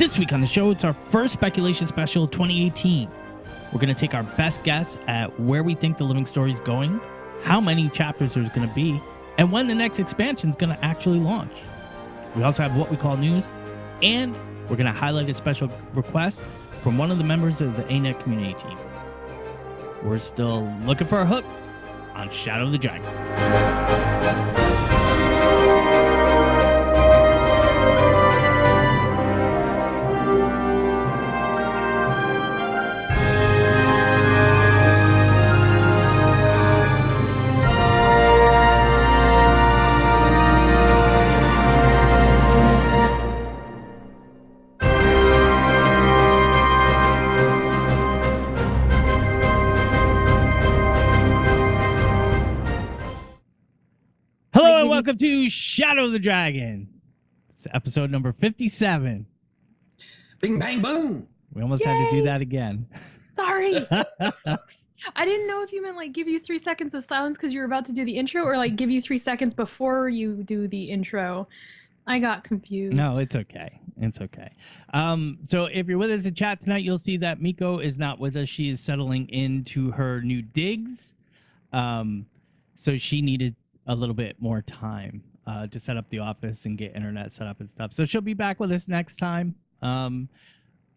This week on the show, it's our first speculation special of 2018. We're going to take our best guess at where we think the living story is going, how many chapters there's going to be, and when the next expansion is going to actually launch. We also have what we call news, and we're going to highlight a special request from one of the members of the Anet community team. We're still looking for a hook on Shadow of the Dragon. Welcome to Shadow of the Dragon. It's episode number 57. Bing, bang, boom. We almost had to do that again. Sorry. I didn't know if you meant like give you 3 seconds of silence because you're about to do the intro or like give you 3 seconds before you do the intro. I got confused. No, it's okay. It's okay. So if you're with us in chat tonight, you'll see that Miko is not with us. She is settling into her new digs. So she needed a little bit more time to set up the office and get internet set up and stuff. So she'll be back with us next time,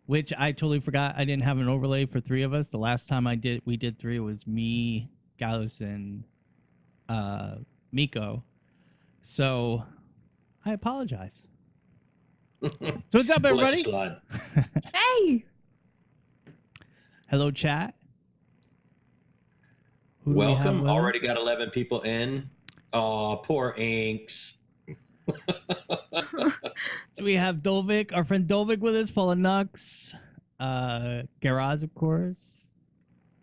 which I totally forgot. I didn't have an overlay for 3 of us. The last time we did 3, it was me, Gallios, and Miko. So I apologize. So what's up, everybody? Hey! Hello, chat. Welcome. Already got 11 people in. Oh, poor Inks. So we have Dolvik, our friend Dolvik with us, full of Nux. Garaz, of course.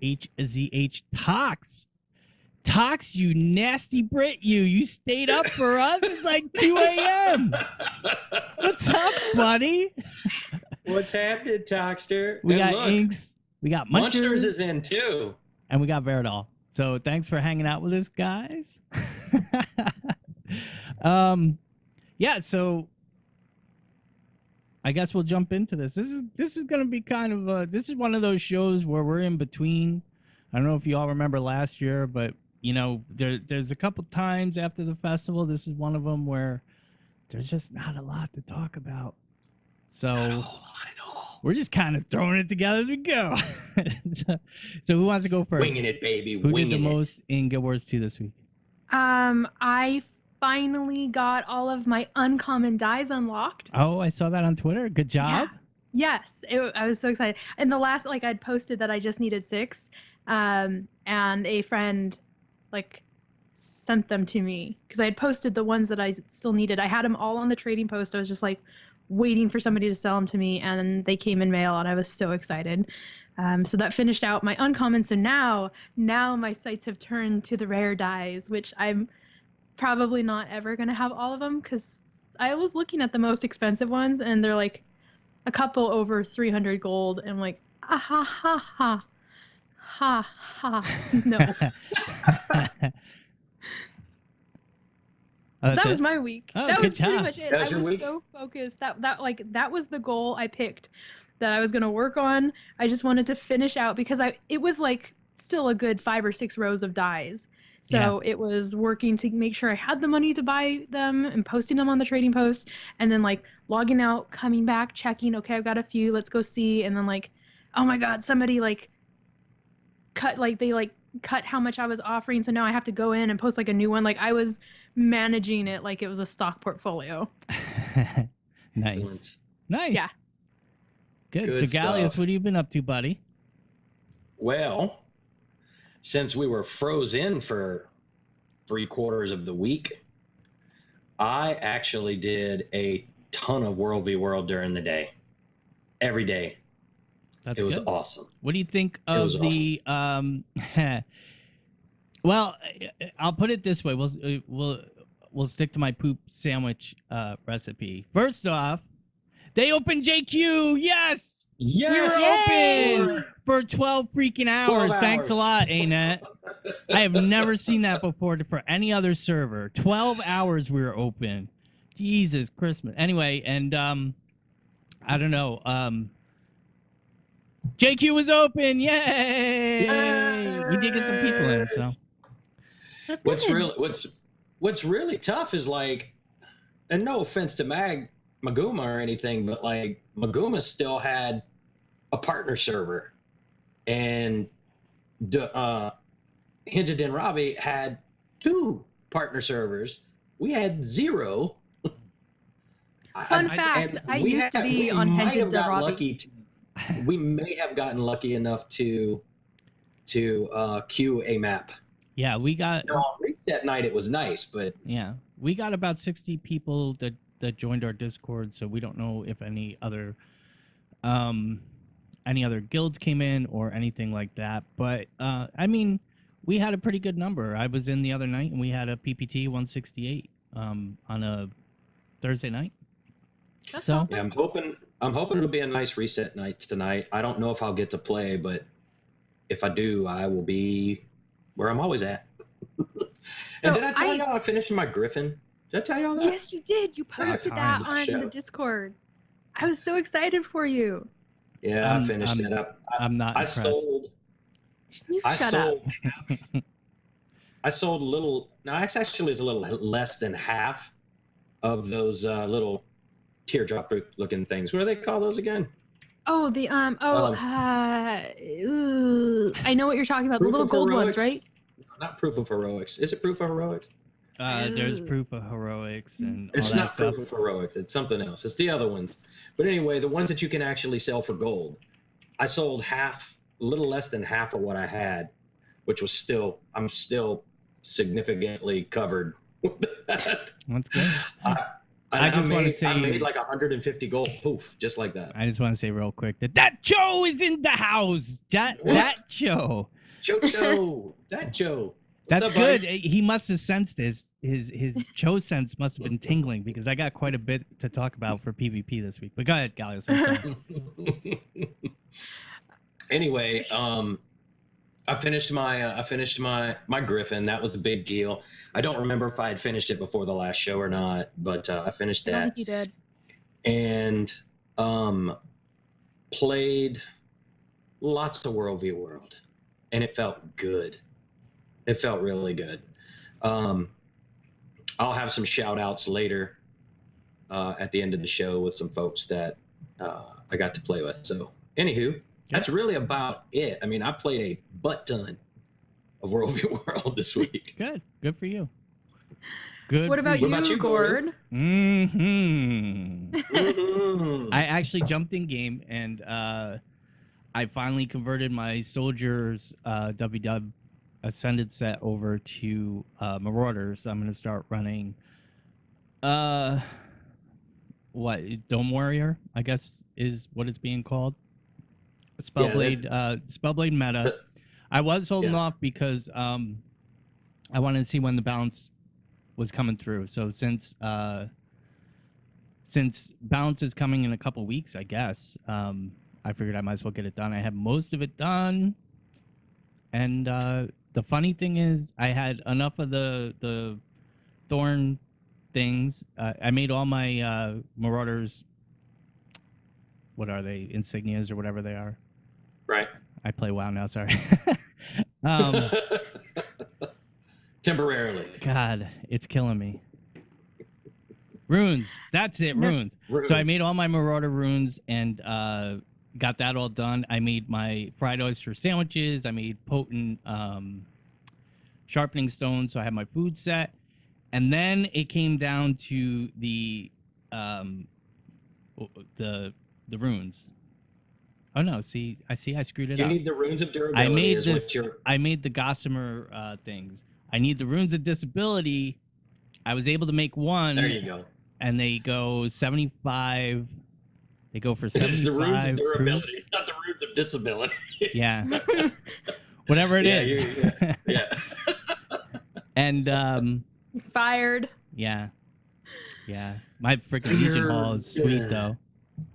HZH Tox. Tox, you nasty Brit, you stayed up for us. It's like 2 a.m. What's up, buddy? What's happening, Toxter? We got Inks. We got Munchers is in too. And we got Veridol. So thanks for hanging out with us, guys. Yeah, so I guess we'll jump into this. This is gonna be kind of this is one of those shows where we're in between. I don't know if you all remember last year, but you know, there's a couple times after the festival. This is one of them where there's just not a lot to talk about. So we're just kind of throwing it together as we go. So who wants to go first? Winging it, baby. Who did the most in Guild Wars 2 this week? I finally got all of my uncommon dies unlocked. Oh, I saw that on Twitter. Good job. Yeah. Yes, I was so excited. And the last, like, I'd posted that I just needed 6, and a friend, like, sent them to me because I had posted the ones that I still needed. I had them all on the trading post. I was just like waiting for somebody to sell them to me, and they came in mail, and I was so excited. So that finished out my uncommon. So now my sights have turned to the rare dies, which I'm probably not ever going to have all of them because I was looking at the most expensive ones, and they're like a couple over 300 gold. And I'm like, ah, ha, ha, ha, ha, ha, no. So that was my week. Oh, that good was job. pretty much it. I was so focused. That was the goal I picked that I was going to work on. I just wanted to finish out because it was like still a good 5 or 6 rows of dies. So It was working to make sure I had the money to buy them and posting them on the trading post, and then like logging out, coming back, checking, okay, I've got a few, let's go see. And then like, oh my God, somebody like cut how much I was offering. So now I have to go in and post like a new one. Like I was managing it like it was a stock portfolio. Nice. Excellent. Nice. Yeah. Good. So Gallios, what have you been up to, buddy? Well, since we were frozen for 3/4 of the week, I actually did a ton of World v World during the day. Every day. It was awesome. What do you think of the well, I'll put it this way. We'll stick to my poop sandwich recipe. First off, they opened JQ. Yes. Yes. We were open for 12 freaking hours. Thanks a lot, Anet. I have never seen that before for any other server. 12 hours we were open. Jesus Christmas. Anyway, and I don't know. JQ was open. Yay! We did get some people in, so That's What's good. really what's really tough is like, and no offense to Maguma or anything, but like Maguma still had a partner server, and Hinted and Robbie had 2 partner servers. We had 0. Fun fact, I used to be on Hinted and Robbie. We may have gotten lucky enough to queue a map. yeah, we got Now, on reset night, it was nice, but we got about 60 people that joined our Discord. So we don't know if any other guilds came in or anything like that. But I mean, we had a pretty good number. I was in the other night and we had a PPT 168 on a Thursday night. That's So- awesome. yeah, I'm hoping it'll be a nice reset night tonight. I don't know if I'll get to play, but if I do, I will be where I'm always at. And did I tell y'all I finished my Griffin? Did I tell y'all that? Yes, you did. You posted that timed the on show. the Discord. I was so excited for you. Yeah, I finished it up. I'm not I impressed. sold. You I shut sold. up. I sold a little. No, actually, it's a little less than half of those little teardrop looking things. What do they call those again? Oh, the I know what you're talking about. The Proof little of gold Heroics? ones, right? Not Proof of Heroics. Is it Proof of Heroics? There's proof of heroics and all It's that not stuff. Proof of Heroics. It's something else. It's the other ones. But anyway, the ones that you can actually sell for gold. I sold half, a little less than half of what I had, which was I'm still significantly covered with that. That's good. I just wanna made- say- I made like 150 gold, poof, just like that. I just want to say real quick that Joe is in the house. That Joe. Joe, that Joe. What's That's up, good. buddy? He must have sensed his Joe sense must have been tingling because I got quite a bit to talk about for PvP this week. But go ahead, Gallios. I'm sorry. Anyway, I finished my Griffin. That was a big deal. I don't remember if I had finished it before the last show or not, but I finished I don't that think you did. and played lots of World v World, and it felt good. It felt really good. I'll have some shout outs later at the end of the show with some folks that I got to play with. So, anywho, that's really about it. I mean, I played a butt ton of World v World this week. Good for you. Good. What about for What about you, Gord? Mhm. I actually jumped in game and I finally converted my soldiers WW Ascended set over to Marauders. I'm gonna start running Dome Warrior, I guess is what it's being called. Spellblade meta. I was holding off because I wanted to see when the balance was coming through. So since balance is coming in a couple weeks, I guess I figured I might as well get it done. I have most of it done, and the funny thing is, I had enough of the thorn things. I made all my Marauders. What are they? Insignias or whatever they are. Right. I play WoW now. Sorry. Temporarily. God, it's killing me. Runes. That's it. No. Runes. So I made all my Marauder runes and got that all done. I made my fried oyster sandwiches. I made potent sharpening stones. So I had my food set. And then it came down to the runes. Oh no! I screwed it You up. need the runes of durability. I made is this. what you're- I made the Gossamer things. I need the runes of disability. I was able to make one. There you go. And they go 75. They go for It's 75. the runes of durability, proofs. not the runes of disability. Yeah. Whatever it is. Yeah. And Fired. yeah. My freaking Legion Hall is sweet though.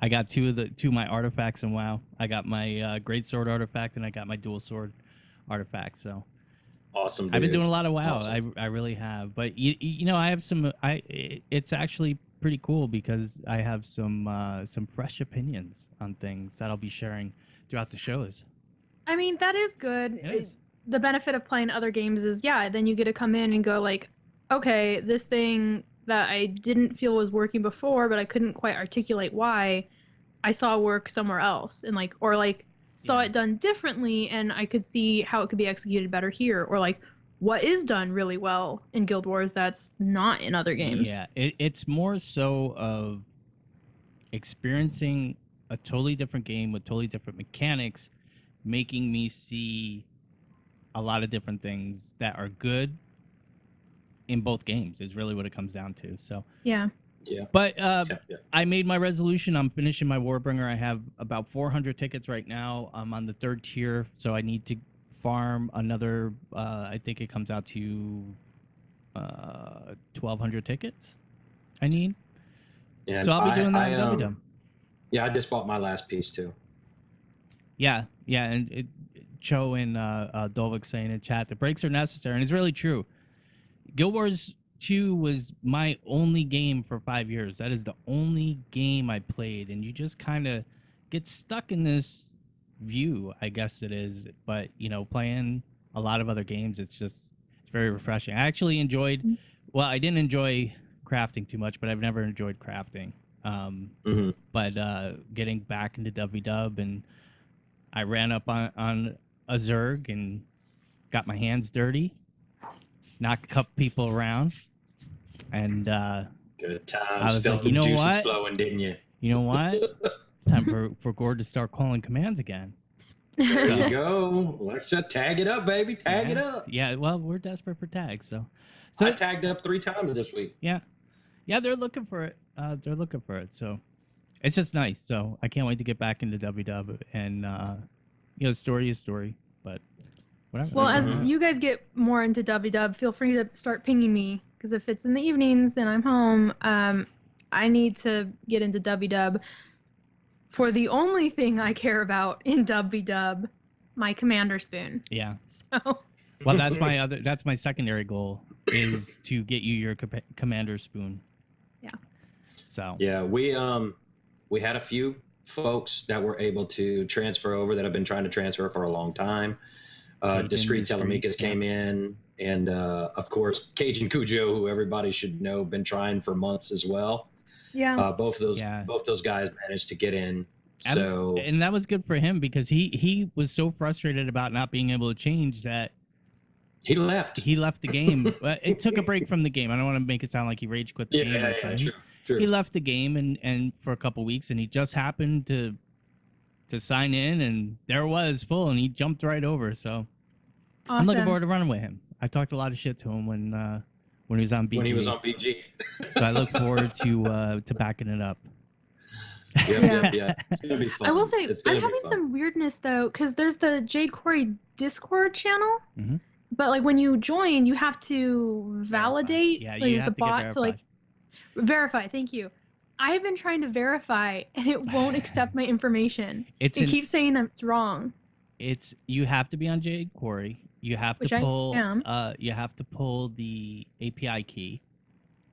I got two of my artifacts in WoW. I got my great sword artifact and I got my dual sword artifact. So Awesome. I've been dude. doing a lot of WoW. Awesome. I really have. But you know, I have some. It's actually pretty cool because I have some fresh opinions on things that I'll be sharing throughout the shows. I mean, that is good. It is. The benefit of playing other games is, yeah, then you get to come in and go like, okay, this thing that I didn't feel was working before, but I couldn't quite articulate why, I saw work somewhere else, and like, or like saw Yeah. it done differently, and I could see how it could be executed better here, or like what is done really well in Guild Wars that's not in other games. Yeah, it's more so of experiencing a totally different game with totally different mechanics, making me see a lot of different things that are good in both games is really what it comes down to. So, Yeah. Yeah. but Yeah. I made my resolution. I'm finishing my Warbringer. I have about 400 tickets right now. I'm on the 3rd tier, so I need to farm another. I think it comes out to 1,200 tickets. I need. And So I'll be doing that with I, WW. Yeah, I just bought my last piece too. Yeah, and Cho and Dovik saying in chat, the breaks are necessary, and it's really true. Guild Wars 2 was my only game for 5 years. That is the only game I played, and you just kind of get stuck in this view, I guess it is. But, playing a lot of other games, it's very refreshing. I actually enjoyed, well, I didn't enjoy crafting too much, but I've never enjoyed crafting. But getting back into WW, and I ran up on a Zerg and got my hands dirty, knocked a couple people around, and Good I times. was Felt like, the you know juices what? flowing, didn't you? You know what? It's time for Gord to start calling commands again. There So- you go. Let's tag it up, baby. Tag it up. Yeah, well, we're desperate for tags, so I tagged up 3 times this week. yeah, they're looking for it. So it's just nice. So I can't wait to get back into WW, and story is story, but whatever. Well, That's as all right. you guys get more into WW, feel free to start pinging me, because if it's in the evenings and I'm home, I need to get into WW for the only thing I care about in WW, my commander spoon. Yeah. So Well, that's my secondary goal is to get you your commander spoon. Yeah. So Yeah, we had a few folks that were able to transfer over that have been trying to transfer for a long time. Discreet Telemachus came in, and of course Cajun Cujo, who everybody should know, been trying for months as well. yeah, Both those guys managed to get in. So and that was good for him because he was so frustrated about not being able to change that he left. he left the game. But it took a break from the game. I don't want to make it sound like he rage quit the game. Or something. True. He left the game and for a couple weeks, and he just happened to sign in, and there it was full, and he jumped right over. So I'm looking awesome. forward to running with him. I talked a lot of shit to him when he was on BG. When he was on BG. So I look forward to backing it up. Yeah. It's gonna be fun. I will say, It's gonna I'm be having fun. some weirdness though, because there's the Jade Quarry Discord channel, Mhm. but like when you join, you have to validate. Yeah, like, you use have the to get bot to like verify. Thank you. I've been trying to verify, and it won't accept my information. It keeps saying it's wrong. You have to be on Jade Quarry. You have Which to I pull. am. You have to pull the API key,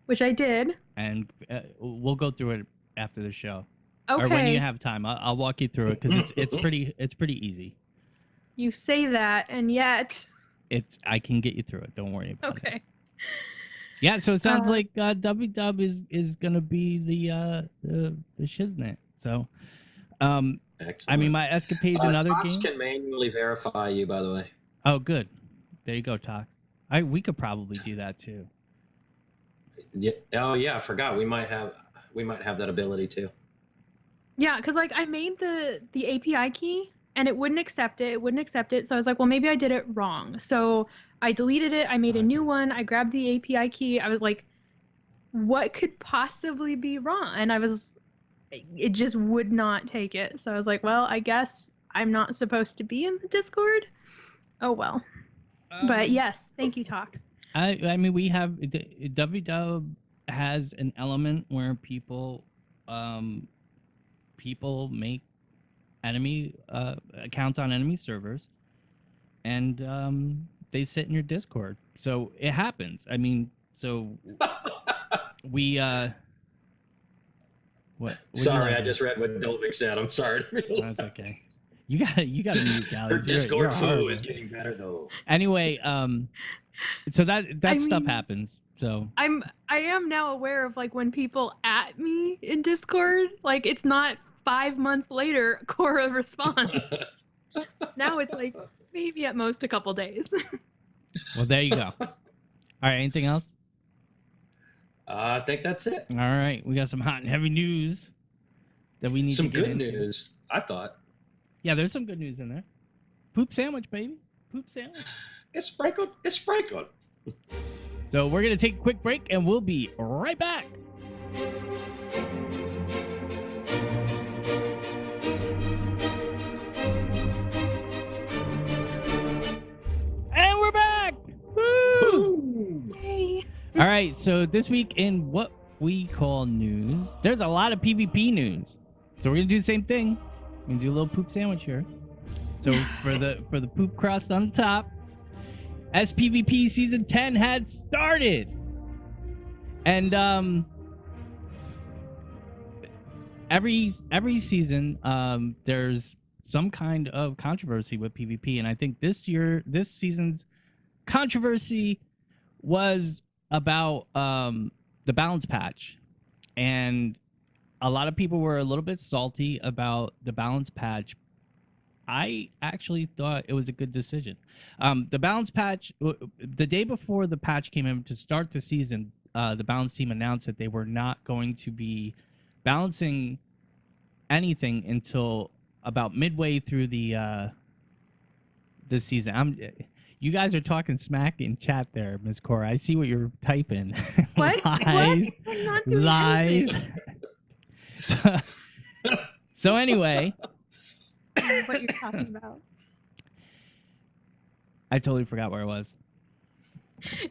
Which I did. and we'll go through it after the show. Okay. Or when you have time, I'll walk you through it because it's pretty easy. You say that, and yet. I can get you through it. Don't worry about it. Okay. Yeah, so it sounds like WW is gonna be the shiznit. So, I Excellent. mean, my escapades in other Tox games. can manually verify you, by the way. Oh, good. There you go, Tox. We could probably do that too. Yeah. Oh yeah, I forgot. We might have that ability too. Yeah, because like I made the API key and it wouldn't accept it. It wouldn't accept it. So I was like, well, maybe I did it wrong. So I deleted it. I made a new one. I grabbed the API key. I was like, what could possibly be wrong? And it just would not take it. So I was like, well, I guess I'm not supposed to be in the Discord. Oh well. But yes, thank you, Tox. I mean, we have WW has an element where people make enemy accounts on enemy servers, and they sit in your Discord. So it happens. I mean, so we What do you Sorry, like? I just read what Dolvik said. I'm sorry. That's okay. You gotta mute Her Gallios. Discord You're foo horrible. is getting better though. Anyway, so that I stuff mean, happens. So I am now aware of like when people at me in Discord, like it's not 5 months later Kora responds. Now it's like maybe at most a couple days. well, there you go. All right, anything else? I think that's it. All right, we got some hot and heavy news that we need Some to get good into. news, I thought. Yeah, there's some good news in there. Poop sandwich, baby. Poop sandwich. It's sprinkled. It's sprinkled. So we're gonna take a quick break, and we'll be right back. And we're back. Woo! Yay. All right, so this week in what we call news, there's a lot of PvP news. So we're gonna do the same thing. We're gonna do a little poop sandwich here. So for the poop crust on the top, SPVP season 10 had started, and every season there's some kind of controversy with PvP, and I think this season's controversy was about the balance patch, and a lot of people were a little bit salty about the balance patch. I actually thought it was a good decision. The balance patch, the day before the patch came in to start the season, the balance team announced that they were not going to be balancing anything until about midway through the season. You guys are talking smack in chat there, Ms. Kora. I see what you're typing. What? Lies. What? I'm not doing Lies. anything. So anyway, What you're talking about. I totally forgot where I was.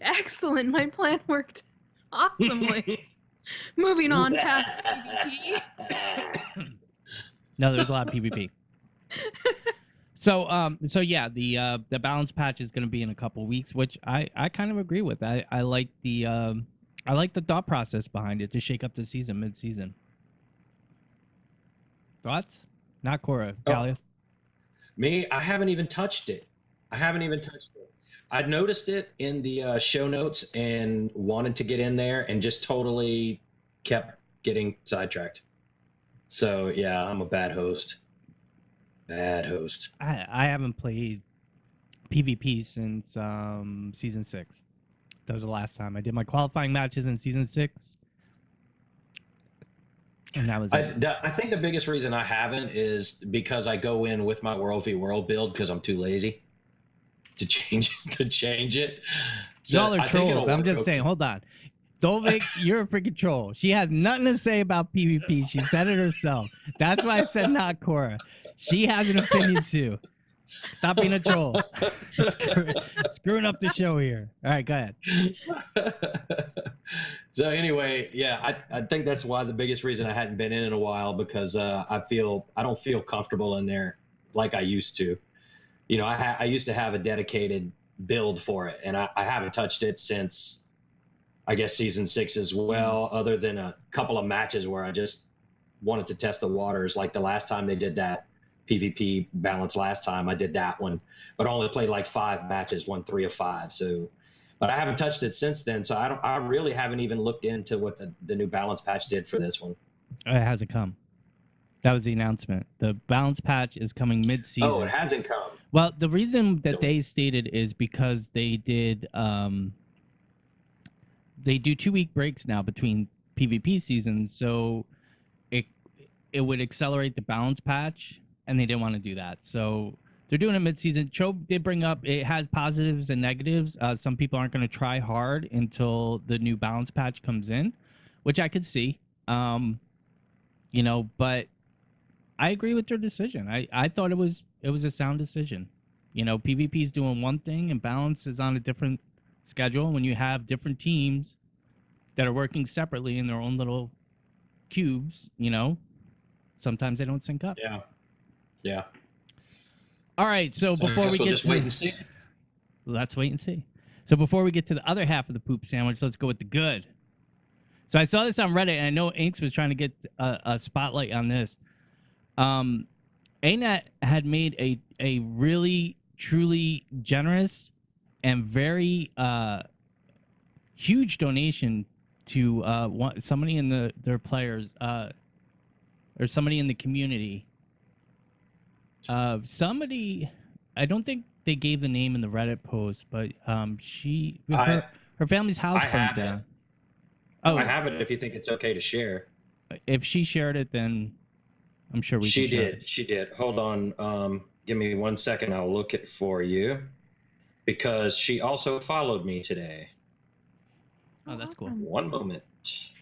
Excellent. My plan worked awesomely. Moving on past PvP. No, there's a lot of PvP. So yeah, the balance patch is going to be in a couple weeks, which I kind of agree with. I like the thought process behind it to shake up the season mid-season. Thoughts? Not Kora, Gallios. Me, I haven't even touched it. I noticed it in the show notes and wanted to get in there and just totally kept getting sidetracked. So yeah, I'm a bad host. I haven't played PvP since season 6. That was the last time I did my qualifying matches in season 6. And that was it. I think the biggest reason I haven't is because I go in with my World v World build because I'm too lazy to change it. So Y'all are I think it'll trolls. I'm work just okay. saying. Hold on. Dolvik, you're a freaking troll. She has nothing to say about PvP. She said it herself. That's why I said not Kora. She has an opinion too. Stop being a troll. Screwing up the show here. All right, go ahead. So anyway, yeah, I think that's why the biggest reason I hadn't been in a while, because I don't feel comfortable in there like I used to. You know, I used to have a dedicated build for it, and I haven't touched it since, I guess, season 6 as well, other than a couple of matches where I just wanted to test the waters. Like the last time they did that PvP balance last time, I did that one, but only played like 5 matches, won 3 of 5. So, but I haven't touched it since then. So I really haven't even looked into what the new balance patch did for this one. It hasn't come. That was the announcement. The balance patch is coming mid-season. Oh, it hasn't come. Well, the reason that they stated is because they did they do 2-week breaks now between PvP seasons, so it would accelerate the balance patch, and they didn't want to do that. So they're doing it mid-season. Chobe did bring up it has positives and negatives. Some people aren't going to try hard until the new balance patch comes in, which I could see. You know, but I agree with their decision. I thought it was a sound decision. You know, PvP is doing one thing and balance is on a different schedule. When you have different teams that are working separately in their own little cubes, you know, sometimes they don't sync up. Yeah. Yeah. All right, so before we get to wait and see. let's wait and see. So before we get to the other half of the poop sandwich, let's go with the good. So I saw this on Reddit, and I know Inks was trying to get a spotlight on this. Anet had made a really, truly generous and very huge donation to somebody in their players or somebody in the community. Somebody, I don't think they gave the name in the Reddit post, but her family's house burned down. Oh, I have it. If you think it's okay to share, if she shared it, then I'm sure we. She did. She did. Hold on. Give me 1 second. I'll look it for you, because she also followed me today. Oh, that's awesome. cool. 1 moment.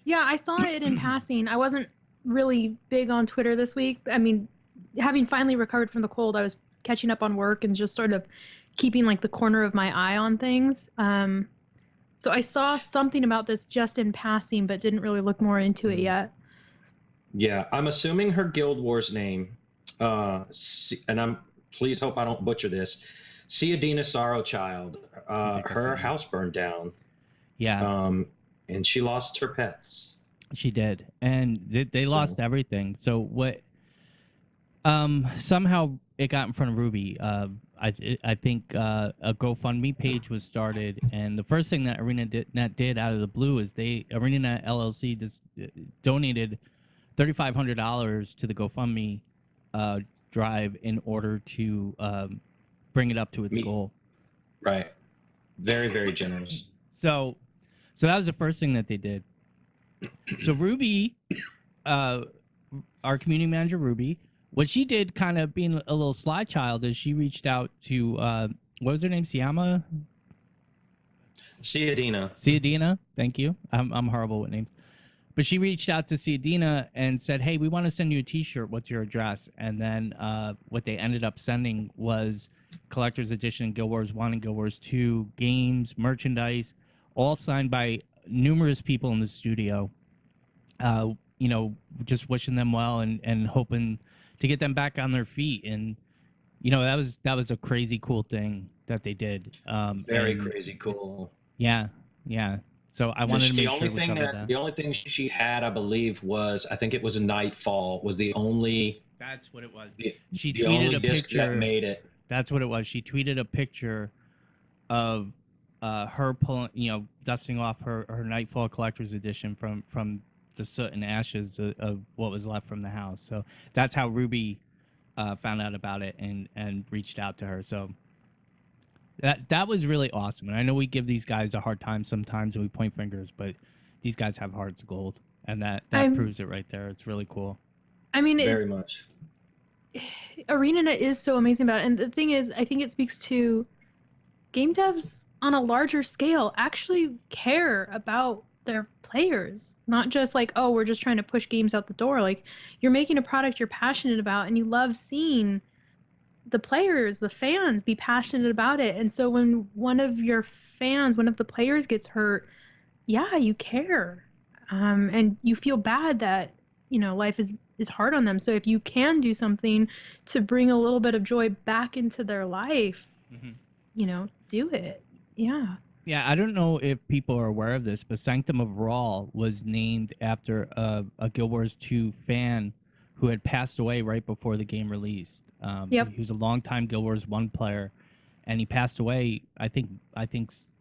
Yeah, I saw it in passing. I wasn't really big on Twitter this week. I mean, having finally recovered from the cold, I was catching up on work and just sort of keeping like the corner of my eye on things. So I saw something about this just in passing, but didn't really look more into it yet. Yeah, I'm assuming her Guild Wars name, and please hope I don't butcher this, Ciadina Sorrowchild. Her house burned down. Yeah. And she lost her pets. She did, and they lost everything. So what? Somehow it got in front of Ruby. I think a GoFundMe page was started, and the first thing that ArenaNet did out of the blue is ArenaNet LLC donated $3,500 to the GoFundMe drive in order to bring it up to its goal. Right. Very, very generous. So that was the first thing that they did. So Ruby, our community manager Ruby, what she did, kind of being a little sly child, is she reached out to what was her name? Ciadina. Ciadina. Thank you. I'm horrible with names. But she reached out to Ciadina and said, "Hey, we want to send you a T-shirt. What's your address?" And then what they ended up sending was collector's edition Guild Wars 1 and Guild Wars 2 games, merchandise, all signed by numerous people in the studio. Just wishing them well and hoping to get them back on their feet. And that was a crazy cool thing that they did. Very crazy cool. Yeah. So I wanted to make sure we covered that. The only thing she had, I believe, I think it was a Nightfall, was the only. That's what it was. She tweeted a picture that made it. That's what it was. She tweeted a picture of her pulling, dusting off her Nightfall Collector's Edition from the soot and ashes of what was left from the house. So that's how Ruby found out about it and reached out to her. So that was really awesome. And I know we give these guys a hard time sometimes and we point fingers, but these guys have hearts of gold, and that proves it right there. It's really cool. I mean, very much. ArenaNet is so amazing about it. And the thing is, I think it speaks to game devs on a larger scale actually care about their players, not just like, oh, we're just trying to push games out the door. Like, you're making a product you're passionate about, and you love seeing the players, the fans, be passionate about it. And so when one of the players gets hurt, yeah, you care, and you feel bad that life is hard on them. So if you can do something to bring a little bit of joy back into their life, do it. Yeah. Yeah, I don't know if people are aware of this, but Sanctum of Raw was named after a Guild Wars 2 fan who had passed away right before the game released. He was a longtime Guild Wars 1 player, and he passed away, I think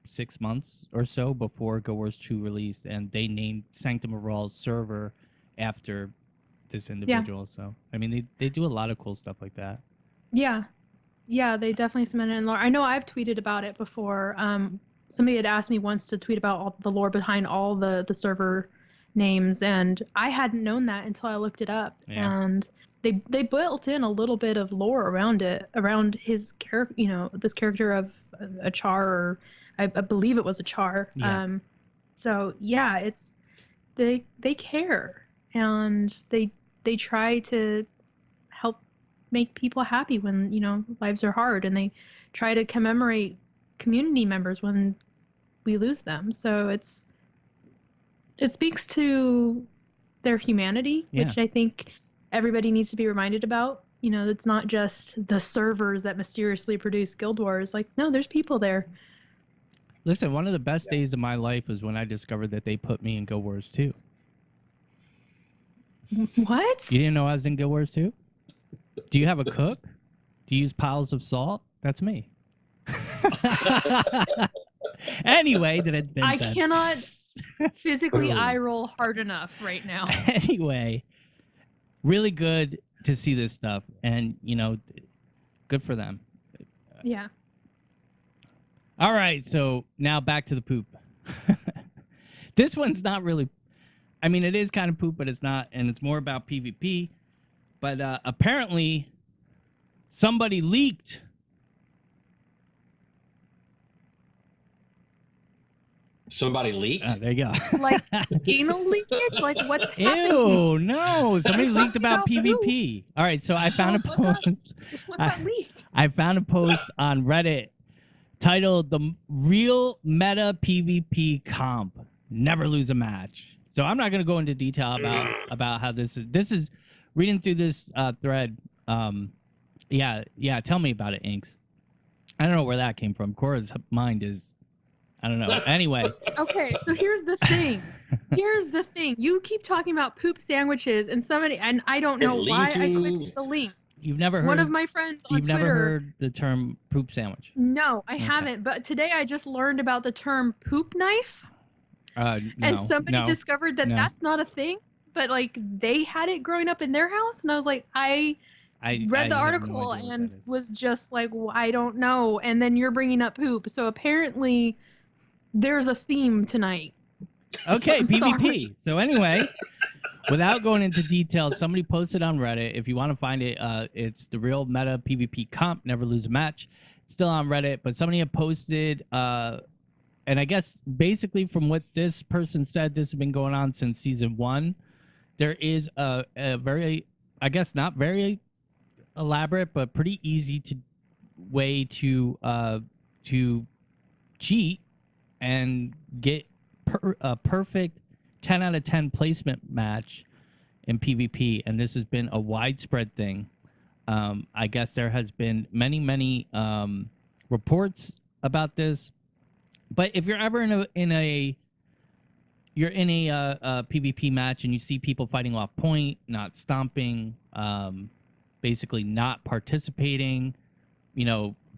6 months or so before Guild Wars 2 released, and they named Sanctum of Raw's server after this individual. So, I mean, they do a lot of cool stuff like that. Yeah, they definitely cement it in lore. I know I've tweeted about it before. Somebody had asked me once to tweet about all the lore behind all the server names, and I hadn't known that until I looked it up. Yeah. And they built in a little bit of lore around it, around his character, this character of a Char, or I believe it was a Char. Yeah. So yeah, it's they care, and they try to help make people happy when lives are hard, and they try to commemorate community members when we lose them. So it speaks to their humanity, which I think everybody needs to be reminded about. It's not just the servers that mysteriously produce Guild Wars. Like, no, there's people there. Listen, one of the best days of my life was when I discovered that they put me in Guild Wars 2. What? You didn't know I was in Guild Wars 2? Do you have a cook? Do you use piles of salt? That's me. Anyway, I cannot physically eye roll hard enough right now. Anyway, really good to see this stuff, and good for them. Yeah. All right, so now back to the poop. This one's not really. I mean, it is kind of poop, but it's not, and it's more about PvP. But apparently, somebody leaked. Somebody leaked? There you go. Like anal leakage? Like what's happening? Ew, no. Somebody leaked about PvP. All right, so I found a post. What got leaked? I found a post on Reddit titled "The Real Meta PvP Comp. Never Lose a Match." So I'm not going to go into detail about how this is. This is reading through this thread. Yeah. Tell me about it, Inks. I don't know where that came from. Kora's mind is, I don't know. Anyway. Okay, so here's the thing. You keep talking about poop sandwiches, and I don't know why I clicked the link. You've never heard one of my friends on Twitter. You've never heard the term poop sandwich? No, I haven't. But today I just learned about the term poop knife. And somebody discovered that that's not a thing, but like they had it growing up in their house, and I was like, I read the article and was just like, well, I don't know. And then you're bringing up poop, so apparently there's a theme tonight. Okay, PvP. So anyway, without going into details, somebody posted on Reddit. If you want to find it, it's the real meta PvP comp. Never lose a match. It's still on Reddit, but somebody had posted. And I guess basically from what this person said, this has been going on since season 1. There is a very, I guess not very elaborate, but pretty easy way to cheat and get a perfect 10 out of 10 placement match in PvP. And this has been a widespread thing. I guess there has been many reports about this. But if you're ever in a PvP match and you see people fighting off point, not stomping, basically not participating,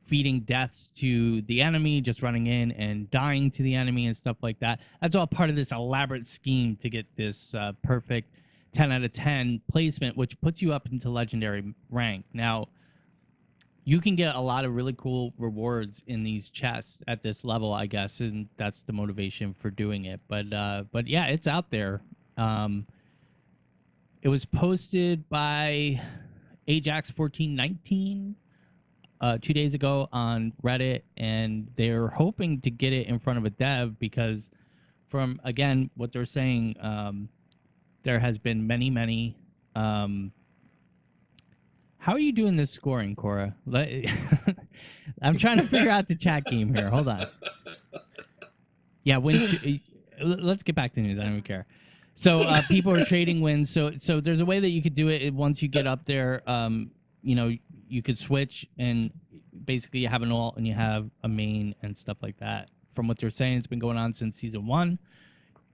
feeding deaths to the enemy, just running in and dying to the enemy and stuff like that, that's all part of this elaborate scheme to get this perfect 10 out of 10 placement, which puts you up into legendary rank. Now, you can get a lot of really cool rewards in these chests at this level, I guess, and that's the motivation for doing it. But yeah, it's out there. It was posted by Ajax1419 2 days ago on Reddit, and they're hoping to get it in front of a dev because, from again what they're saying, there has been many. How are you doing this scoring, Kora? I'm trying to figure out the chat game here. Hold on. Yeah, let's get back to the news. I don't even care. So people are trading wins. So there's a way that you could do it once you get up there. You could switch and basically you have an ult and you have a main and stuff like that. From what they're saying, it's been going on since season 1.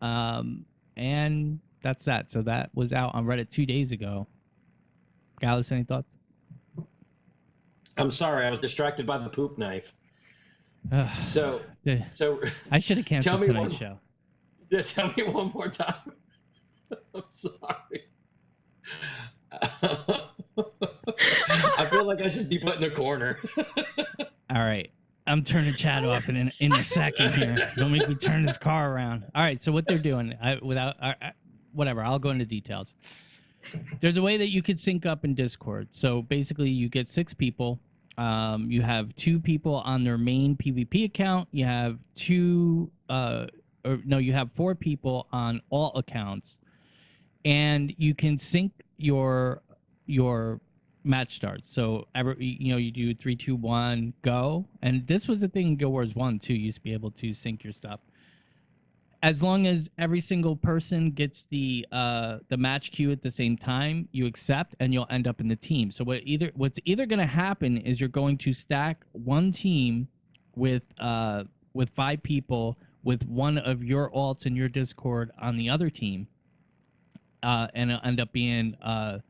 And that's that. So that was out on Reddit 2 days ago. Gallios, any thoughts? I'm sorry, I was distracted by the poop knife. So I should have canceled tonight's show. Tell me one more time. I'm sorry. I feel like I should be put in a corner. All right. I'm turning chat off in a second here. Don't make me turn this car around. All right. So what they're doing, whatever, I'll go into details. There's a way that you could sync up in Discord. So basically you get 6 people. You have 2 people on their main PvP account. You have you have 4 people on all accounts. And you can sync your match starts. So you do 3, 2, 1, go. And this was the thing in Guild Wars 1 too. You used to be able to sync your stuff. As long as every single person gets the match queue at the same time, you accept and you'll end up in the team. So what's either going to happen is you're going to stack one team with with 5 people with one of your alts in your Discord on the other team, and it'll end up being 5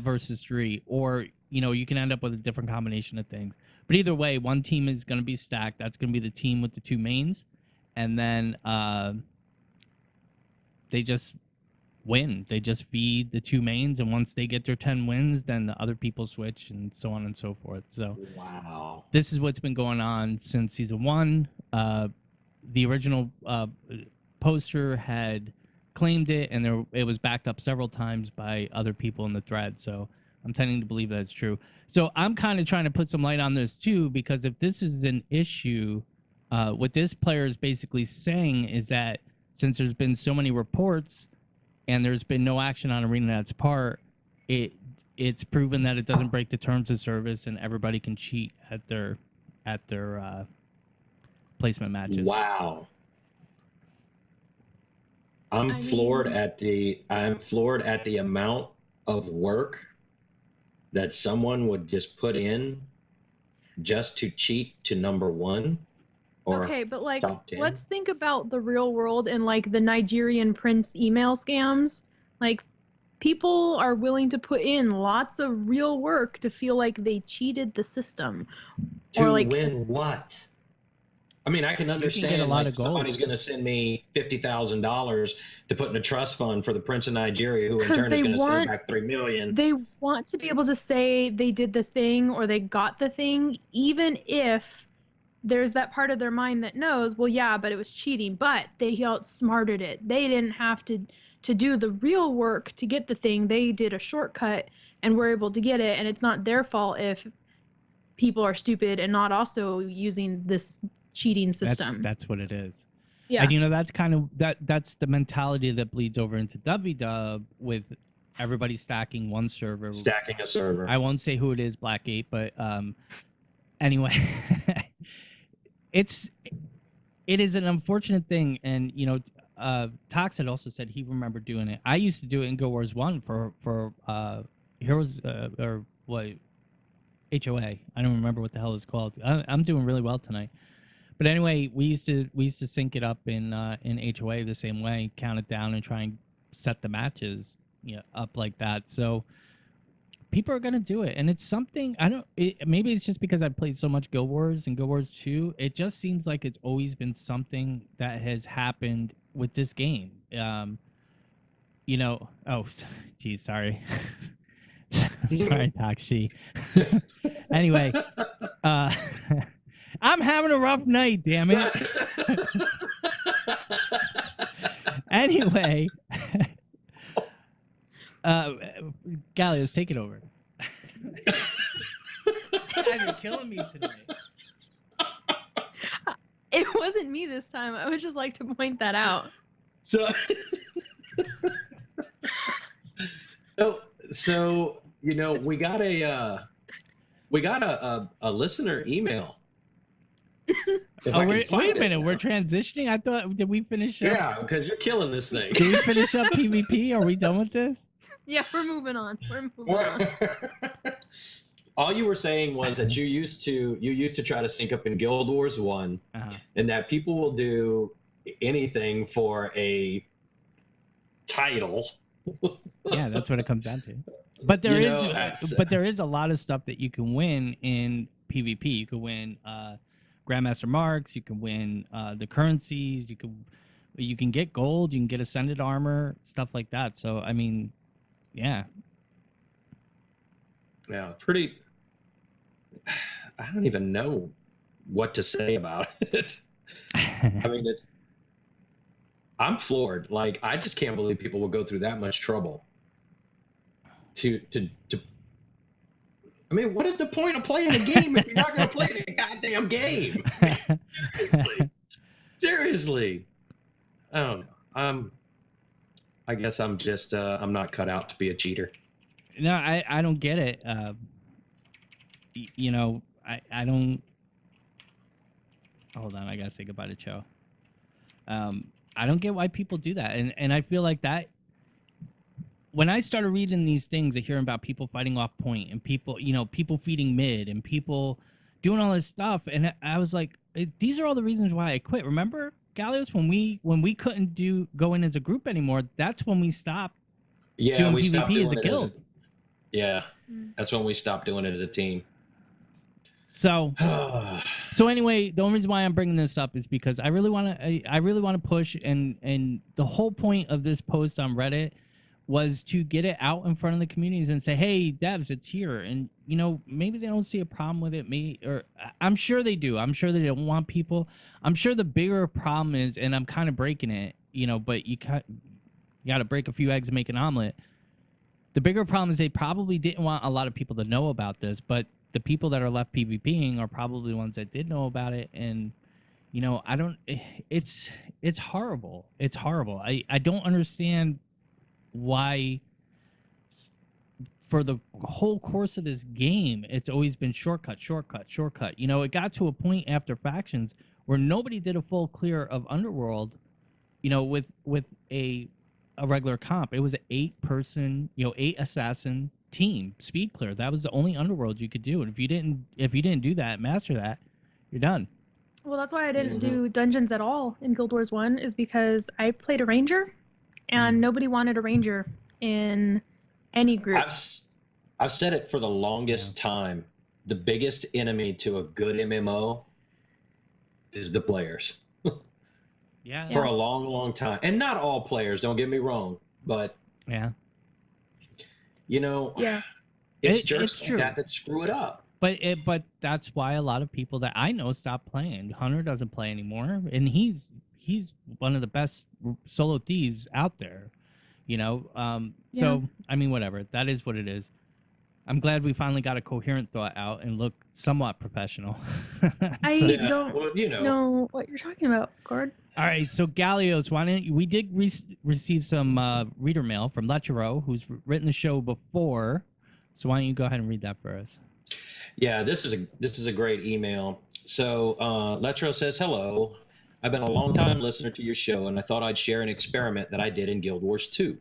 versus 3, or you can end up with a different combination of things. But either way, one team is going to be stacked. That's going to be the team with the 2 mains, and then they just win. They just feed the 2 mains, and once they get their 10 wins, then the other people switch, and so on and so forth. So Wow. this is what's been going on since season 1. The original poster had claimed it, and it was backed up several times by other people in the thread. So I'm tending to believe that's true. So I'm kind of trying to put some light on this too, because if this is an issue, what this player is basically saying is that since there's been so many reports and there's been no action on ArenaNet's part, it's proven that it doesn't break the terms of service, and everybody can cheat at their placement matches. Wow. I'm floored at the amount of work that someone would just put in just to cheat to number 1. Okay, but like, let's think about the real world and like the Nigerian prince email scams. Like, people are willing to put in lots of real work to feel like they cheated the system. To win what? I mean, I can understand somebody's going to send me $50,000 to put in a trust fund for the Prince of Nigeria, who in turn is going to send back $3 million. They want to be able to say they did the thing or they got the thing, even if there's that part of their mind that knows, well, yeah, but it was cheating, but they outsmarted it. They didn't have to do the real work to get the thing. They did a shortcut and were able to get it, and it's not their fault if people are stupid and not also using this cheating system. That's what it is. Yeah. And that's kind of that's the mentality that bleeds over into WW, with everybody stacking one server. Stacking a server. I won't say who it is, Blackgate, but anyway, it is an unfortunate thing. And Tox had also said he remembered doing it. I used to do it in Go Wars 1 for Heroes or what, HOA. I don't remember what the hell it's called. I'm doing really well tonight. But anyway, we used to sync it up in HOA the same way, count it down, and try and set the matches up like that. So people are gonna do it, and it's something maybe it's just because I've played so much Go Wars and Go Wars 2. It just seems like it's always been something that has happened with this game. Oh, geez, sorry. Sorry, Taxi. Anyway, I'm having a rough night, damn it. Anyway, Gallios, take it over. You guys are killing me today. It wasn't me this time. I would just like to point that out. So we got a listener email. Wait a minute, we're transitioning? I thought, did we finish up? Yeah, because you're killing this thing. Did we finish up PvP? Are we done with this? Yeah, we're moving on. On. All you were saying was that you used to try to sync up in Guild Wars 1, and that people will do anything for a title. Yeah, that's what it comes down to. But there is a lot of stuff that you can win in PvP. You can win Grandmaster marks. You can win the currencies. You can get gold. You can get ascended armor, stuff like that. So I mean, yeah. Yeah, pretty. I don't even know what to say about it. I mean, I'm floored. Like, I just can't believe people will go through that much trouble to I mean, what is the point of playing a game if you're not going to play the goddamn game? Seriously. I don't know. I guess I'm just I'm not cut out to be a cheater. No, I don't get it. I don't. Hold on, I gotta say goodbye to Cho. I don't get why people do that, and I feel like that. When I started reading these things and hearing about people fighting off point and people feeding mid and people doing all this stuff, and I was like, these are all the reasons why I quit. Remember, Gallios, when we couldn't go in as a group anymore, that's when we stopped Yeah, doing we stopped PvP doing as a it guild. yeah, Mm. that's when we stopped doing it as a team. So anyway, the only reason why I'm bringing this up is because I really want to push, and the whole point of this post on Reddit was to get it out in front of the communities and say, hey, devs, it's here. And maybe they don't see a problem with it, or I'm sure they do. I'm sure they don't want people. I'm sure the bigger problem is, and I'm kind of breaking it, but you got to break a few eggs and make an omelet. The bigger problem is they probably didn't want a lot of people to know about this, but the people that are left PvPing are probably the ones that did know about it. And I don't, it's horrible. It's horrible. I don't understand why for the whole course of this game it's always been shortcut. It got to a point after factions where nobody did a full clear of Underworld with a regular comp. It was an 8-person 8 assassin team speed clear. That was the only Underworld you could do, and if you didn't do that, master that, you're done. Well, that's why I didn't do dungeons at all in Guild Wars 1, is because I played a ranger and nobody wanted a ranger in any group. I've said it for the longest time. The biggest enemy to a good MMO is the players. For a long time. And not all players, don't get me wrong, but it's jerks like that screw it up. But that's why a lot of people that I know stop playing. Hunter doesn't play anymore, and he's one of the best solo thieves out there. So I mean, whatever. That is what it is. I'm glad we finally got a coherent thought out and look somewhat professional. I don't know what you're talking about, Gord. All right, so Gallios, we did receive some reader mail from Lechero, who's written the show before. So why don't you go ahead and read that for us? Yeah, this is a great email. So Lechero says, hello. I've been a long time listener to your show, and I thought I'd share an experiment that I did in Guild Wars 2.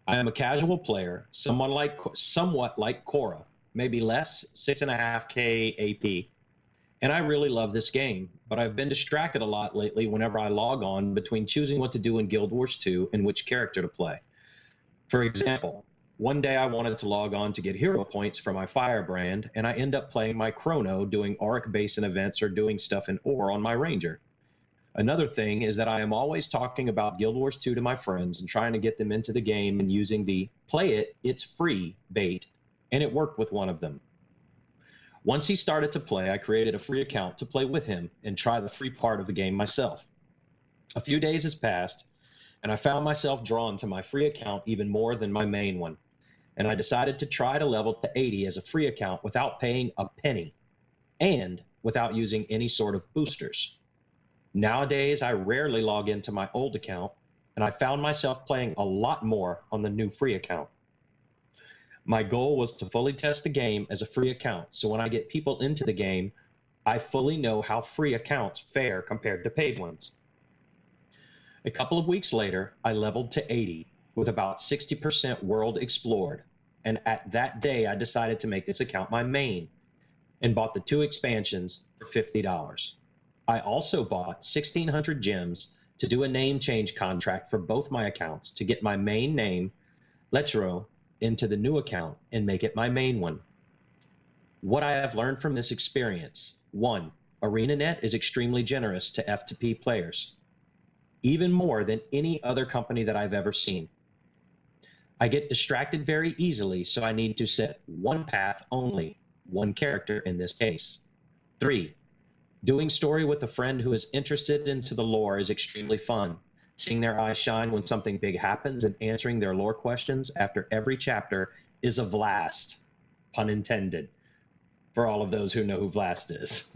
I am a casual player, somewhat like Kora, maybe less, 6.5k AP. And I really love this game, but I've been distracted a lot lately whenever I log on between choosing what to do in Guild Wars 2 and which character to play. For example, one day I wanted to log on to get hero points for my firebrand, and I end up playing my Chrono doing Auric Basin events or doing stuff in Ore on my Ranger. Another thing is that I am always talking about Guild Wars 2 to my friends and trying to get them into the game and using the play it, it's free bait, and it worked with one of them. Once he started to play, I created a free account to play with him and try the free part of the game myself. A few days has passed, and I found myself drawn to my free account even more than my main one, and I decided to try to level to 80 as a free account without paying a penny and without using any sort of boosters. Nowadays, I rarely log into my old account, and I found myself playing a lot more on the new free account. My goal was to fully test the game as a free account, so when I get people into the game, I fully know how free accounts fare compared to paid ones. A couple of weeks later, I leveled to 80 with about 60% world explored, and at that day, I decided to make this account my main and bought the 2 expansions for $50. I also bought 1,600 gems to do a name change contract for both my accounts to get my main name, Lechero, into the new account and make it my main one. What I have learned from this experience: 1, ArenaNet is extremely generous to F2P players, even more than any other company that I've ever seen. I get distracted very easily, so I need to set one path only, one character in this case. 3, doing story with a friend who is interested into the lore is extremely fun. Seeing their eyes shine when something big happens and answering their lore questions after every chapter is a blast, pun intended, for all of those who know who Vlast is.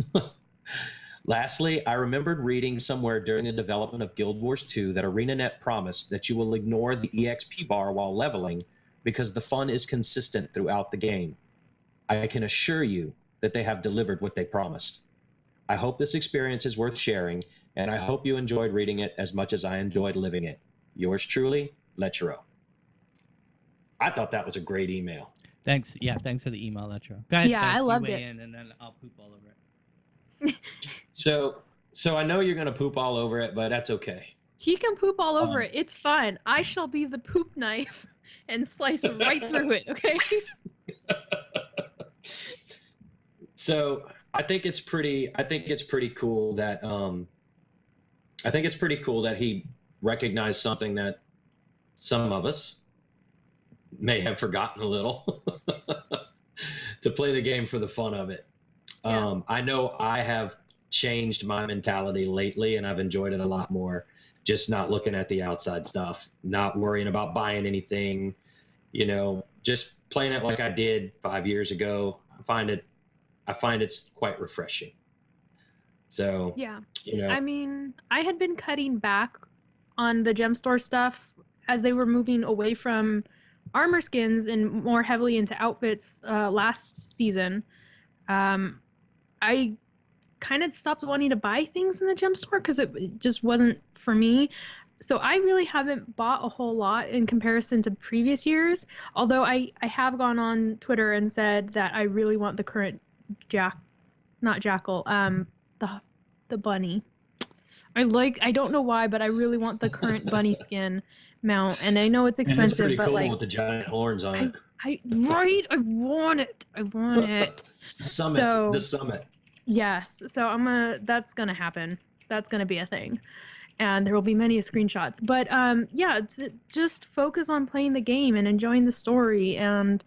Lastly, I remembered reading somewhere during the development of Guild Wars 2 that ArenaNet promised that you will ignore the EXP bar while leveling because the fun is consistent throughout the game. I can assure you that they have delivered what they promised. I hope this experience is worth sharing, and I hope you enjoyed reading it as much as I enjoyed living it. Yours truly, Lechero. I thought that was a great email. Thanks. Yeah, thanks for the email, Letro. Go ahead, Yeah, Dice, I you loved weigh it. in, and then I'll poop all over it. So I know you're gonna poop all over it, but that's okay. He can poop all over Um, it. It's fine. I shall be the poop knife and slice right through it. Okay. So I think it's pretty cool that I think it's pretty cool that he recognized something that some of us may have forgotten a little to play the game for the fun of it. Yeah. I know I have changed my mentality lately, and I've enjoyed it a lot more. Just not looking at the outside stuff, not worrying about buying anything, just playing it like I did 5 years ago. I find it's quite refreshing. So, Yeah. you know, I mean, I had been cutting back on the gem store stuff as they were moving away from armor skins and more heavily into outfits last season. I kind of stopped wanting to buy things in the gem store because it just wasn't for me. So I really haven't bought a whole lot in comparison to previous years. Although I have gone on Twitter and said that I really want the current not jackal, the bunny. I don't know why, but I really want the current bunny skin mount, and I know it's and it's expensive, pretty but cool like with the giant horns on it. I want it. I want it. It's the So summit. yes, so that's gonna happen. That's gonna be a thing, and there will be many screenshots. But yeah, just focus on playing the game and enjoying the story. And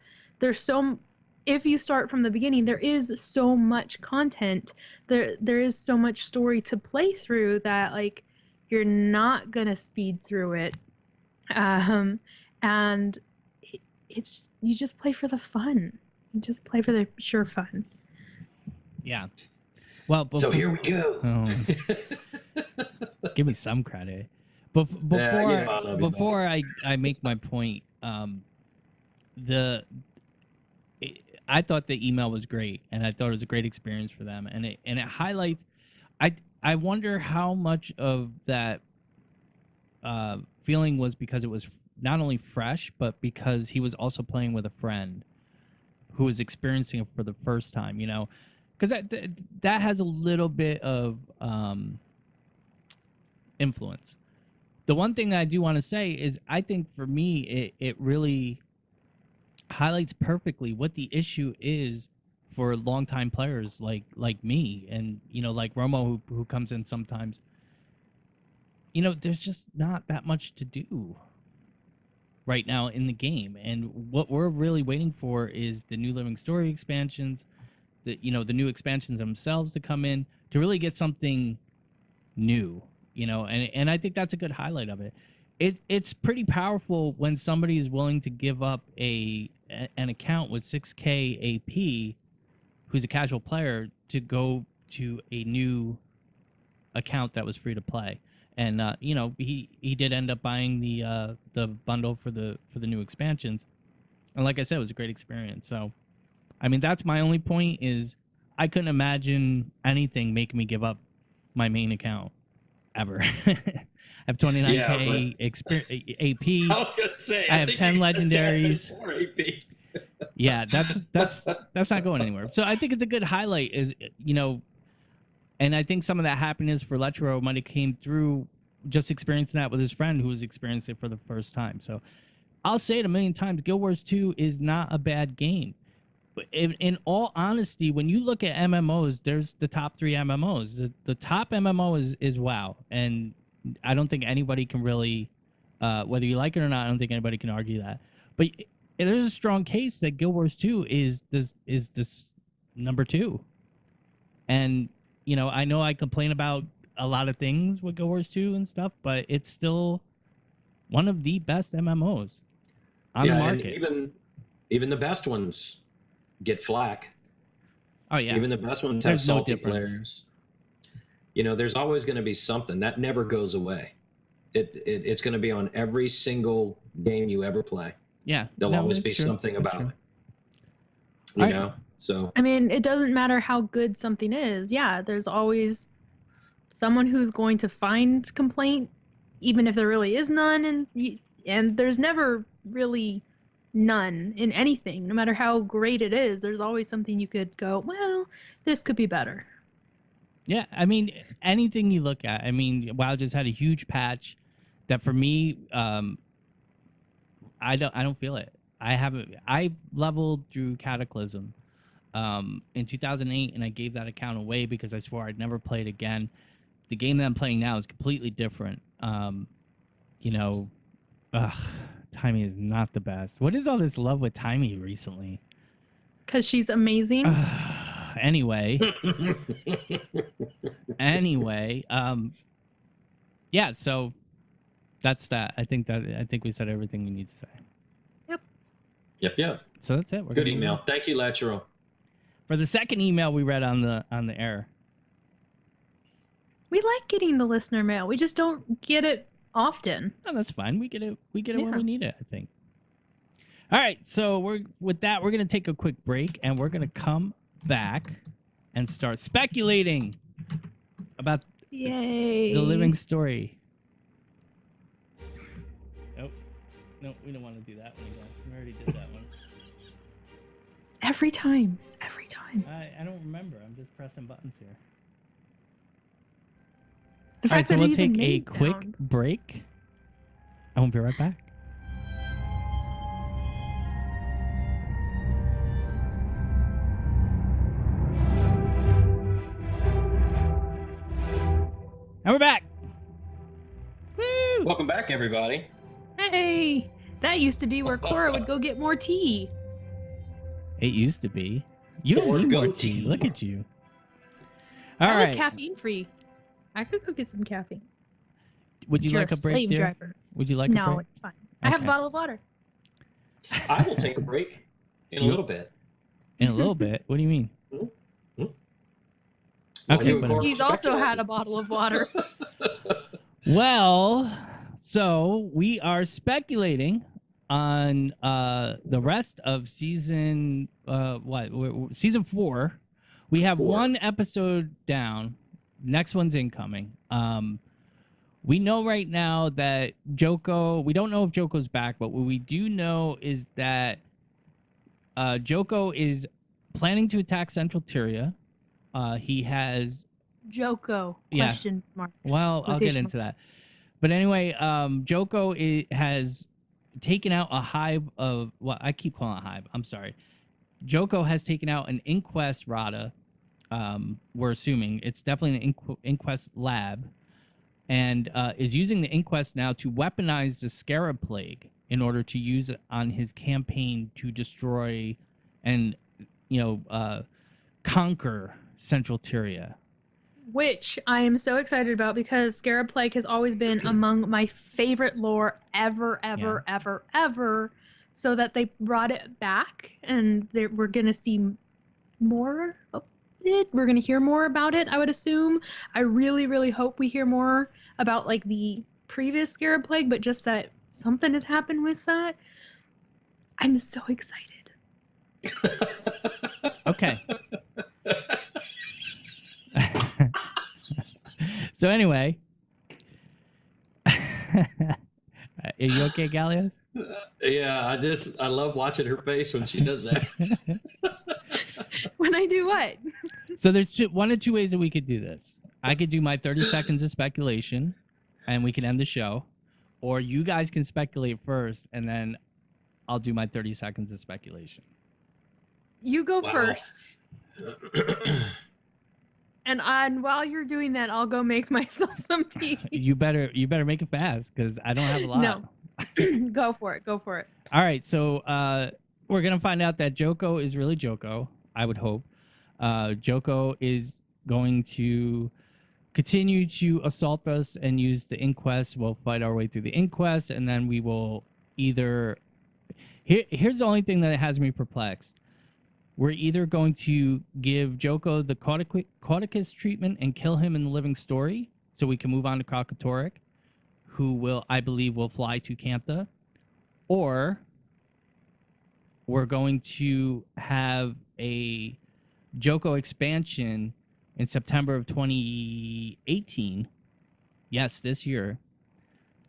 if you start from the beginning, there is so much content. There is so much story to play through that like you're not gonna speed through it. And it's you just play for the fun. You just play for the pure fun. Yeah. Well, So here we go. Give me some credit. Before I make my point, I thought the email was great, and I thought it was a great experience for them, and it highlights. I wonder how much of that feeling was because it was not only fresh, but because he was also playing with a friend who was experiencing it for the first time. Because that has a little bit of influence. The one thing that I do want to say is I think for me it really highlights perfectly what the issue is for longtime players like me and like Romo who comes in sometimes. There's just not that much to do right now in the game, and what we're really waiting for is the new Living Story expansions, the new expansions themselves to come in to really get something new, and I think that's a good highlight of it. It's pretty powerful when somebody is willing to give up an account with 6K AP, who's a casual player, to go to a new account that was free to play. And he did end up buying the bundle for the new expansions, and like I said, it was a great experience. So, I mean, that's my only point is I couldn't imagine anything making me give up my main account ever. I have 29K AP. I was gonna say I have 10 legendaries. Yeah, that's not going anywhere. So I think it's a good highlight. And I think some of that happiness for Letro might have came through just experiencing that with his friend who was experiencing it for the first time. So I'll say it a million times, Guild Wars 2 is not a bad game. But in all honesty, when you look at MMOs, there's the top 3 MMOs. The top MMO is WoW. And I don't think anybody can really, whether you like it or not, I don't think anybody can argue that. But there's a strong case that Guild Wars 2 is this number 2. And I know I complain about a lot of things with Guild Wars 2 and stuff, but it's still one of the best MMOs on the market. And even the best ones get flack. Oh yeah. Even the best ones have salty players. There's always going to be something that never goes away. It's going to be on every single game you ever play. Yeah. There'll always be something about it. You know? So I mean, it doesn't matter how good something is. Yeah, there's always someone who's going to find complaint, even if there really is none, and there's never really none in anything. No matter how great it is, there's always something you could go, well, this could be better. Yeah, I mean, anything you look at. I mean, WoW just had a huge patch that for me, I don't feel it. I leveled through Cataclysm in 2008, and I gave that account away because I swore I'd never play it again. The game that I'm playing now is completely different. You know, Timey is not the best. What is all this love with Timey recently? Because she's amazing. Anyway, yeah. So that's that. I think we said everything we need to say. Yep. So that's it. We're Good gonna email. move Thank you, Latchero. for the second email we read on the air. We like getting the listener mail. We just don't get it often. Oh, that's fine. We get it. We get it when Yeah. we need it, I think. All right. So we're gonna take a quick break, and we're gonna come back and start speculating about Yay. the living story. Nope, we don't want to do that one again. We already did that one. Every time. I don't remember. I'm just pressing buttons here. The All right, fact so that we'll it even take a made quick sound. break. I won't be right back. And we're back. Woo! Welcome back, everybody. Hey, that used to be where Kora would go get more tea. It used to be. You don't Or need more goatee. tea. Look at you. All That right. was caffeine free. I could go get some caffeine. Would you You're like a break, slave dear? driver. Would you like a No, break? it's fine. I have a Okay. bottle of water. I will take a break in a You- little bit. In a little bit. What do you mean? While Okay, you and whatever. Gord He's also speculate. had a bottle of water. Well, so we are speculating on the rest of season season 4. We have 4. one episode down. Next one's incoming. We know right now that Joko, we don't know if Joko's back, but what we do know is that Joko is planning to attack Central Tyria. He has Joko. Yeah. Question marks. Well, I'll get quotation into marks. that. But anyway, Joko has taken out a hive of, well, I keep calling it a hive. I'm sorry. Joko has taken out an inquest Rada. We're assuming it's definitely an inquest lab, and is using the inquest now to weaponize the Scarab Plague in order to use it on his campaign to destroy and, conquer Central Tyria. Which I am so excited about because Scarab Plague has always been among my favorite lore ever. So that they brought it back and we're going to see more of it. We're going to hear more about it, I would assume. I really, really hope we hear more about like the previous Scarab Plague, but just that something has happened with that. I'm so excited. Okay. So anyway, are you okay, Gallios? Yeah, I love watching her face when she does that. When I do what? So there's one of two ways that we could do this. I could do my 30 seconds of speculation, and we can end the show, or you guys can speculate first, and then I'll do my 30 seconds of speculation. You go Wow. first. And while you're doing that, I'll go make myself some tea. You better make it fast because I don't have a lot. No. Go for it. All right, so we're gonna find out that Joko is really Joko. I would hope. Joko is going to continue to assault us and use the inquest. We'll fight our way through the inquest, and then we will either. Here's the only thing that has me perplexed. We're either going to give Joko the Cauticus treatment and kill him in the living story, so we can move on to Krakatoric, who I believe will fly to Kantha, or we're going to have a Joko expansion in September of 2018. Yes, this year,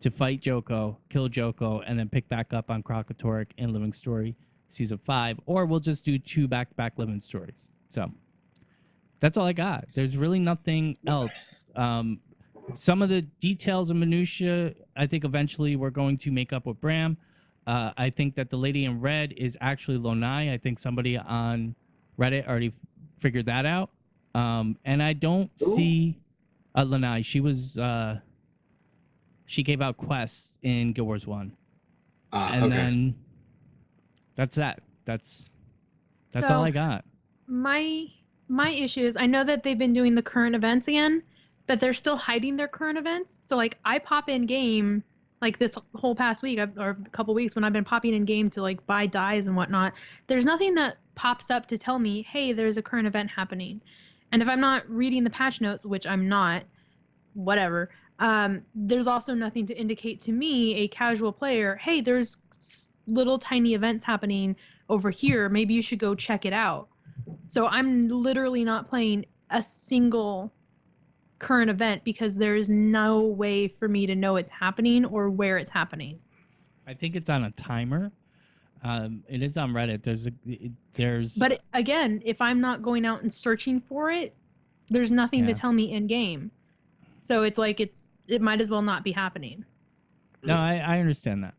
to fight Joko, kill Joko, and then pick back up on Krakatoric in Living Story Season 5, or we'll just do 2 back-to-back Living Stories. So that's all I got. There's really nothing else. Some of the details and minutia, I think eventually we're going to make up with Bram. I think that the lady in red is actually Lonai. I think somebody on Reddit already figured that out. And I don't see Lanai. She was she gave out quests in Guild Wars 1. And then that's that. That's all I got. My issue is I know that they've been doing the current events again, but they're still hiding their current events. So like I pop in game like this whole past week or a couple weeks when I've been popping in game to like buy dyes and whatnot, there's nothing that pops up to tell me, hey, there's a current event happening. And if I'm not reading the patch notes, which I'm not, whatever, there's also nothing to indicate to me, a casual player, hey, there's little tiny events happening over here. Maybe you should go check it out. So I'm literally not playing a single current event because there is no way for me to know it's happening or where it's happening. I think it's on a timer. It is on Reddit. There's. But again, if I'm not going out and searching for it, there's nothing to tell me in game. So it's like it might as well not be happening. No, I understand that.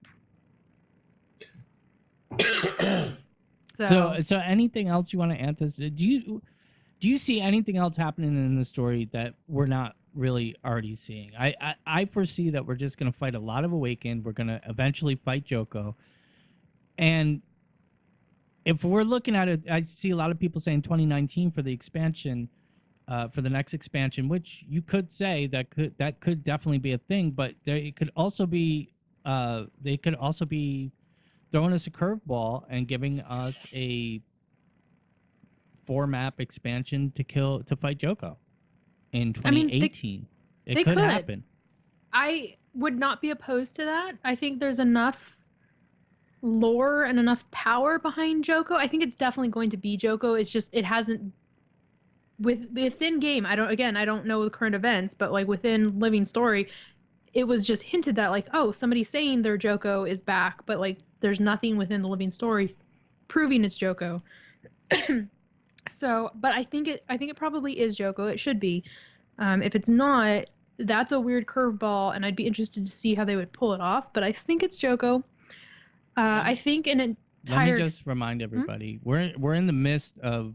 So anything else you want to add to this? Do you see anything else happening in the story that we're not really already seeing? I foresee that we're just going to fight a lot of Awakened. We're going to eventually fight Joko. And if we're looking at it, I see a lot of people saying 2019 for the expansion, for the next expansion, which you could say that could definitely be a thing, but it could also be they could also be throwing us a curveball and giving us a 4-map expansion to fight Joko in 2018. It could happen. I would not be opposed to that. I think there's enough lore and enough power behind Joko. I think it's definitely going to be Joko. It's just it hasn't within game. I don't know the current events, but like within Living Story, it was just hinted that like, oh, somebody's saying their Joko is back, but like there's nothing within the Living Story proving it's Joko. So, but I think it probably is Joko. It should be. If it's not, that's a weird curveball, and I'd be interested to see how they would pull it off. But I think it's Joko. I think an entire. Let me just remind everybody, we're in the midst of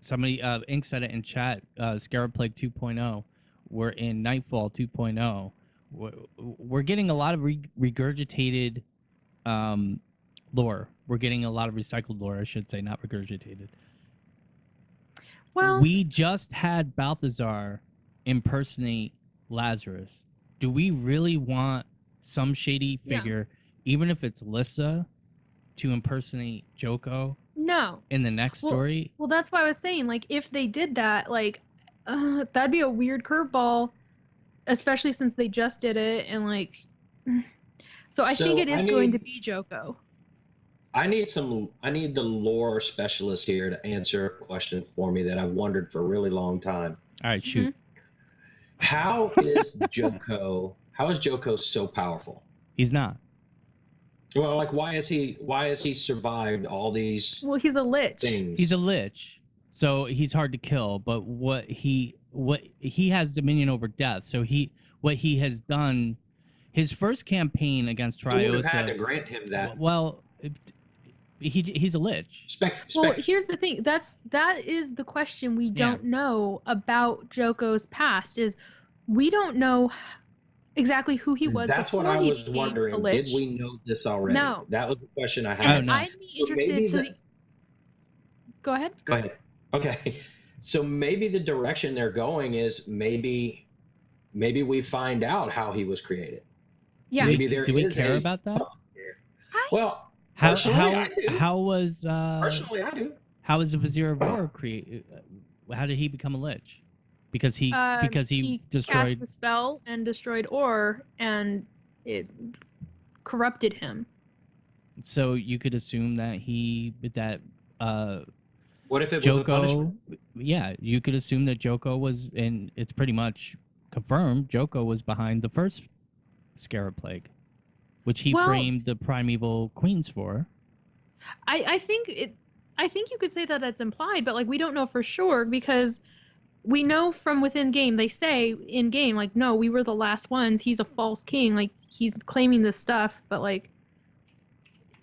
somebody Ink said it in chat. Scarab Plague 2.0. We're in Nightfall 2.0. We're getting a lot of regurgitated lore. We're getting a lot of recycled lore, I should say, not regurgitated. Well, we just had Balthazar impersonate Lazarus. Do we really want some shady figure, even if it's Lissa, to impersonate Joko? No. In the next story? Well, that's why I was saying, like, if they did that, like, that'd be a weird curveball, especially since they just did it, and like, so I think it is going to be Joko. I need the lore specialist here to answer a question for me that I've wondered for a really long time. All right, shoot. How is Joko so powerful? He's not. Well, like why has he survived all these he's a lich. things? He's a lich. So he's hard to kill, but what he has dominion over death. So what he has done, his first campaign against Triosa. You would have had to grant him that. Well, he's a lich. Well, here's the thing. That is the question we don't know about Joko's past. Is we don't know exactly who he was. That's what I was wondering. Did we know this already? No. That was the question I had. And I'd be interested to. Go ahead. Go ahead. Okay. So maybe the direction they're going is maybe we find out how he was created. Yeah. Do we care about that? Well, how was personally I do. How was the Vizier of War created? How did he become a lich? Because he destroyed cast the spell and destroyed Or, and it corrupted him. So you could assume that what if it was a punishment? Yeah, you could assume that Joko was, and it's pretty much confirmed, Joko was behind the first Scarab Plague, which he Well- framed the primeval queens for. I think you could say that that's implied, but like we don't know for sure because we know from within game they say in game like no, we were the last ones. He's a false king. Like he's claiming this stuff, but like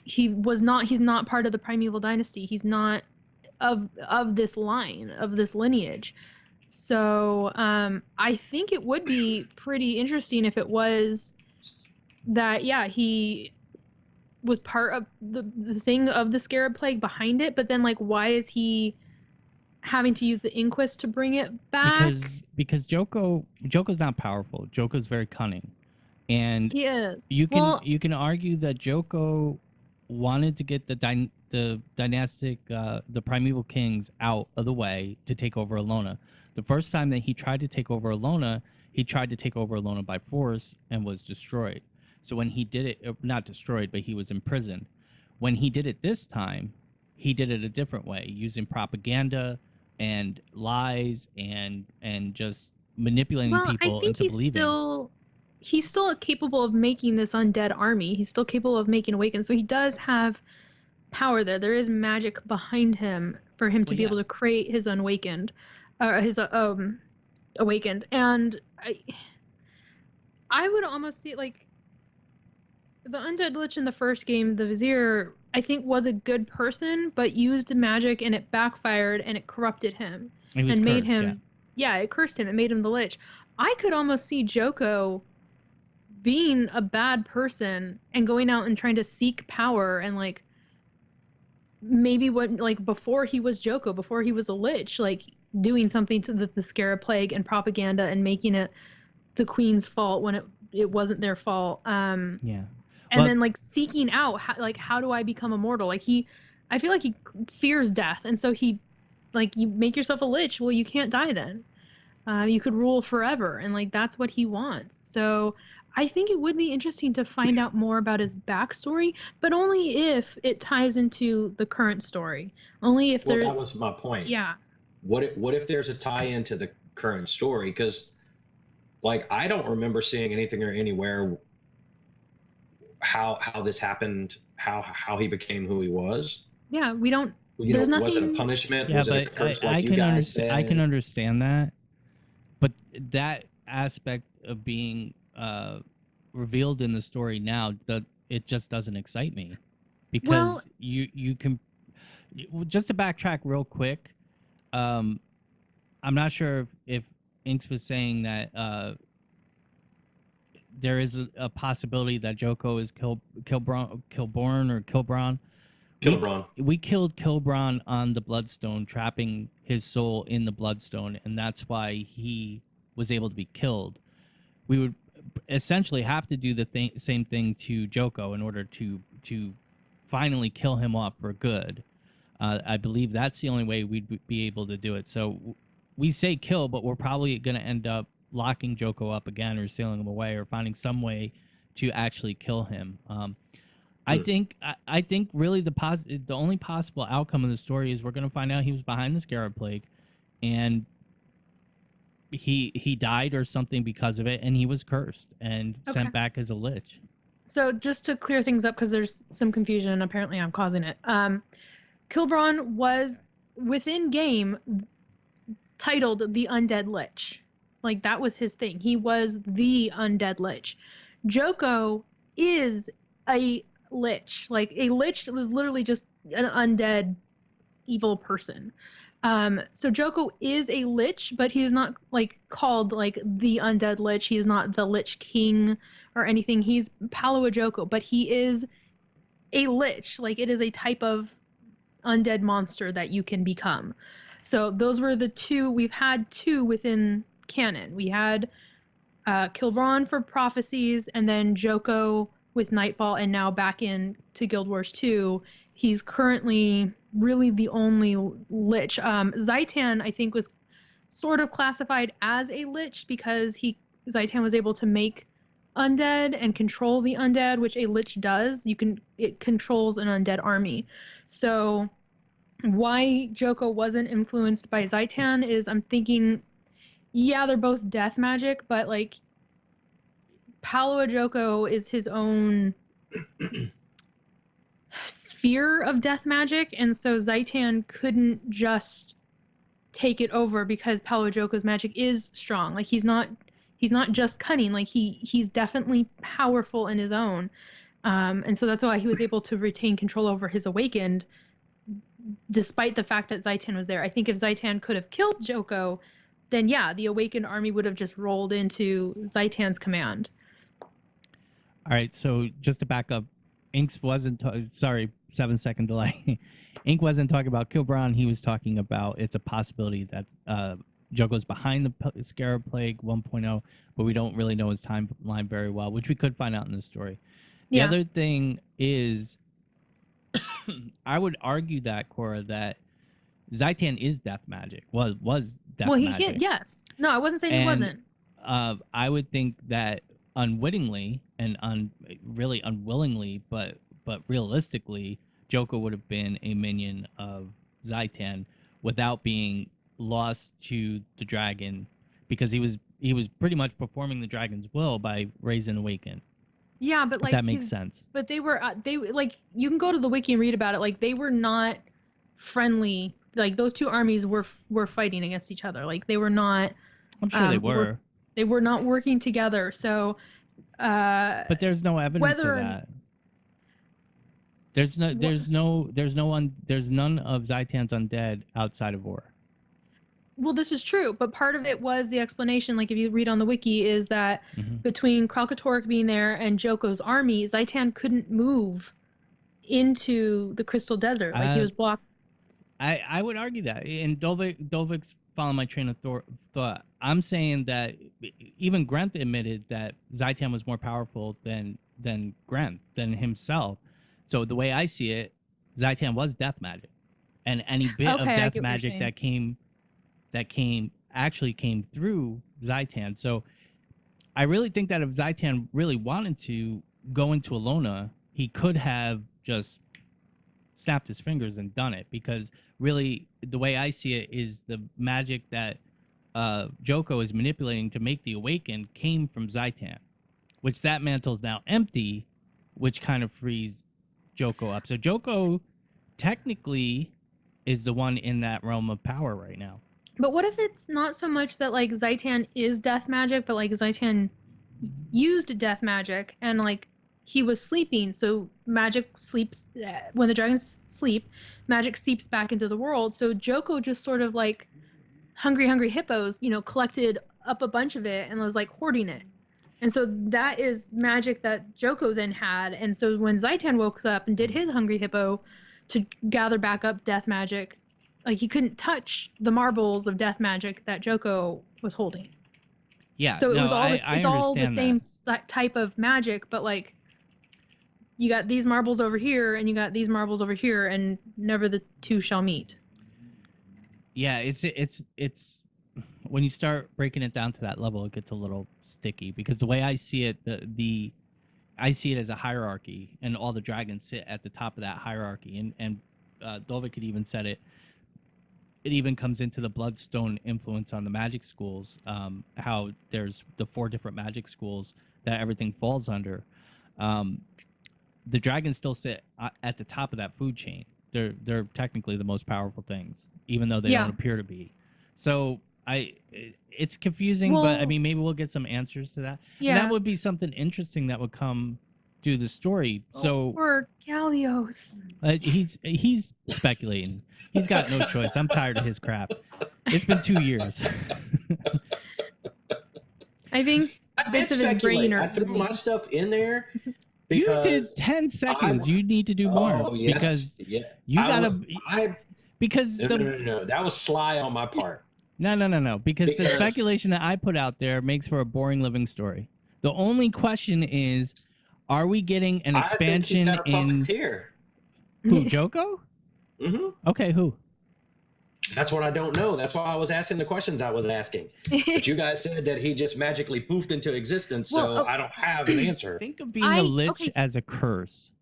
he's not part of the primeval dynasty. He's not of this line, of this lineage. So I think it would be pretty interesting if it was that he was part of the thing of the Scarab Plague behind it, but then like why is he having to use the Inquest to bring it back? Because Joko's not powerful. Joko's very cunning, and He is. you Well, can argue that Joko wanted to get the dynastic the primeval kings out of the way to take over Alona. The first time that he tried to take over Alona, he tried to take over Alona by force and was destroyed. So when he did it, not destroyed, but he was imprisoned. When he did it this time, he did it a different way, using propaganda and lies and just manipulating well, I people think into believing. he's still capable of making this undead army. He's still capable of making Awaken. So he does have power there. There is magic behind him for him to Well, be yeah. able to create his Awakened. And I would almost see like the undead lich in the first game, the Vizier, I think was a good person, but used magic and it backfired and it corrupted him He was and made cursed, him it cursed him. It made him the lich. I could almost see Joko being a bad person and going out and trying to seek power and like maybe what like before he was Joko, before he was a lich, like doing something to the Scarab Plague and propaganda and making it the queen's fault when it wasn't their fault. Yeah. And Well, then like seeking out how do I become immortal? Like I feel like he fears death, and so he like you make yourself a lich. Well, you can't die then. You could rule forever, and like that's what he wants. So I think it would be interesting to find out more about his backstory, but only if it ties into the current story. Only if Well, that was my point. yeah. What if there's a tie into the current story? Because like I don't remember seeing anything or anywhere how this happened, how he became who he was. Yeah, we don't. You There's know, nothing. was it a punishment? yeah, Was it a but curse? I Like you can guys understand. I can said? understand that, but that aspect of being revealed in the story now, that it just doesn't excite me, because Well- you can just to backtrack real quick. I'm not sure if Inks was saying that there is a possibility that Joko is Kilborn or Kilbron. Kilbron. We killed Kilbron on the Bloodstone, trapping his soul in the Bloodstone, and that's why he was able to be killed. We would essentially have to do the same thing to Joko in order to finally kill him off for good. I believe that's the only way we'd be able to do it. So we say kill, but we're probably going to end up locking Joko up again or sealing him away or finding some way to actually kill him. I think really the only possible outcome of the story is we're going to find out he was behind the Scarab Plague, and he died or something because of it, and he was cursed and sent back as a lich. So just to clear things up, because there's some confusion and apparently I'm causing it. Kilbron was within game titled the Undead Lich. Like that was his thing. He was the Undead Lich. Joko is a lich. Like a lich was literally just an undead evil person. So Joko is a lich, but he's not like called like the Undead Lich. He's not the Lich King or anything. He's Palawa Joko, but he is a lich. Like it is a type of undead monster that you can become. So those were the two. We've had two within canon. We had Kilbron for Prophecies, and then Joko with Nightfall, and now back in to Guild Wars 2. He's currently really the only lich. Zaitan, I think, was sort of classified as a lich because Zaitan was able to make undead and control the undead, which a lich does. It controls an undead army. So why Joko wasn't influenced by Zaitan is I'm thinking, yeah, they're both death magic, but like Paolo Ojoko is his own sphere of death magic, and so Zaitan couldn't just take it over because Paolo Ojoko's magic is strong. Like he's not just cunning. Like he's definitely powerful in his own. And so that's why he was able to retain control over his awakened, despite the fact that Zaitan was there. I think if Zaitan could have killed Joko, then yeah, the awakened army would have just rolled into Zaitan's command. All right, so just to back up, Inks wasn't, sorry, 7-second delay. Ink wasn't talking about Kilbron. He was talking about it's a possibility that Joko's behind the Scarab Plague 1.0, but we don't really know his timeline very well, which we could find out in the story. The other thing is, I would argue that, Kora, that Zaitan is death magic. Was death magic. Well, yes. No, I wasn't saying he wasn't. I would think that unwittingly and really unwillingly, but realistically, Joko would have been a minion of Zaitan without being lost to the dragon, because he was pretty much performing the dragon's will by raising awaken. Yeah, but like that makes sense. But they like, you can go to the wiki and read about it. Like they were not friendly. Like those two armies were fighting against each other. Like they were not. I'm sure they were. They were not working together. So. But there's no evidence of that. There's none of Zaitan's undead outside of Or. Well, this is true, but part of it was the explanation, like if you read on the wiki, is that between Kralkatorrik being there and Joko's army, Zaitan couldn't move into the Crystal Desert. Like he was blocked. I would argue that. And Dovic's following my train of thought. I'm saying that even Grenth admitted that Zaitan was more powerful than Grenth, than himself. So the way I see it, Zaitan was death magic. And any bit of death magic that came through Zaitan. So I really think that if Zaitan really wanted to go into Alona, he could have just snapped his fingers and done it, because really the way I see it is the magic that Joko is manipulating to make the awaken came from Zaitan, which that mantle is now empty, which kind of frees Joko up. So Joko technically is the one in that realm of power right now. But what if it's not so much that like Zaitan is death magic, but like Zaitan used death magic and like he was sleeping, so magic sleeps when the dragons sleep, magic seeps back into the world. So Joko just sort of like hungry hippos, collected up a bunch of it and was like hoarding it. And so that is magic that Joko then had. And so when Zaitan woke up and did his hungry hippo to gather back up death magic, like he couldn't touch the marbles of death magic that Joko was holding. Yeah. So it was all it's all the same that. type of magic, but like you got these marbles over here and you got these marbles over here, and never the two shall meet. Yeah, it's when you start breaking it down to that level, it gets a little sticky, because the way I see it, I see it as a hierarchy, and all the dragons sit at the top of that hierarchy. And Dovik had even said it. It even comes into the Bloodstone influence on the magic schools, how there's the 4 different magic schools that everything falls under. The dragons still sit at the top of that food chain. They're technically the most powerful things, even though they don't appear to be. So it's confusing, but I mean, maybe we'll get some answers to that. Yeah. And that would be something interesting that would come through the story. So or Gallios. He's speculating. He's got no choice. I'm tired of his crap. It's been 2 years. I think bits of his brain are. I threw my stuff in there. You did 10 seconds. You need to do more because you gotta. Because no, that was sly on my part. No. Because the speculation that I put out there makes for a boring living story. The only question is, are we getting an expansion in who, Joko? Mm-hmm. Okay, who? That's what I don't know. That's why I was asking the questions I was asking. But you guys said that he just magically poofed into existence, so I don't have an answer. Think of being a lich as a curse.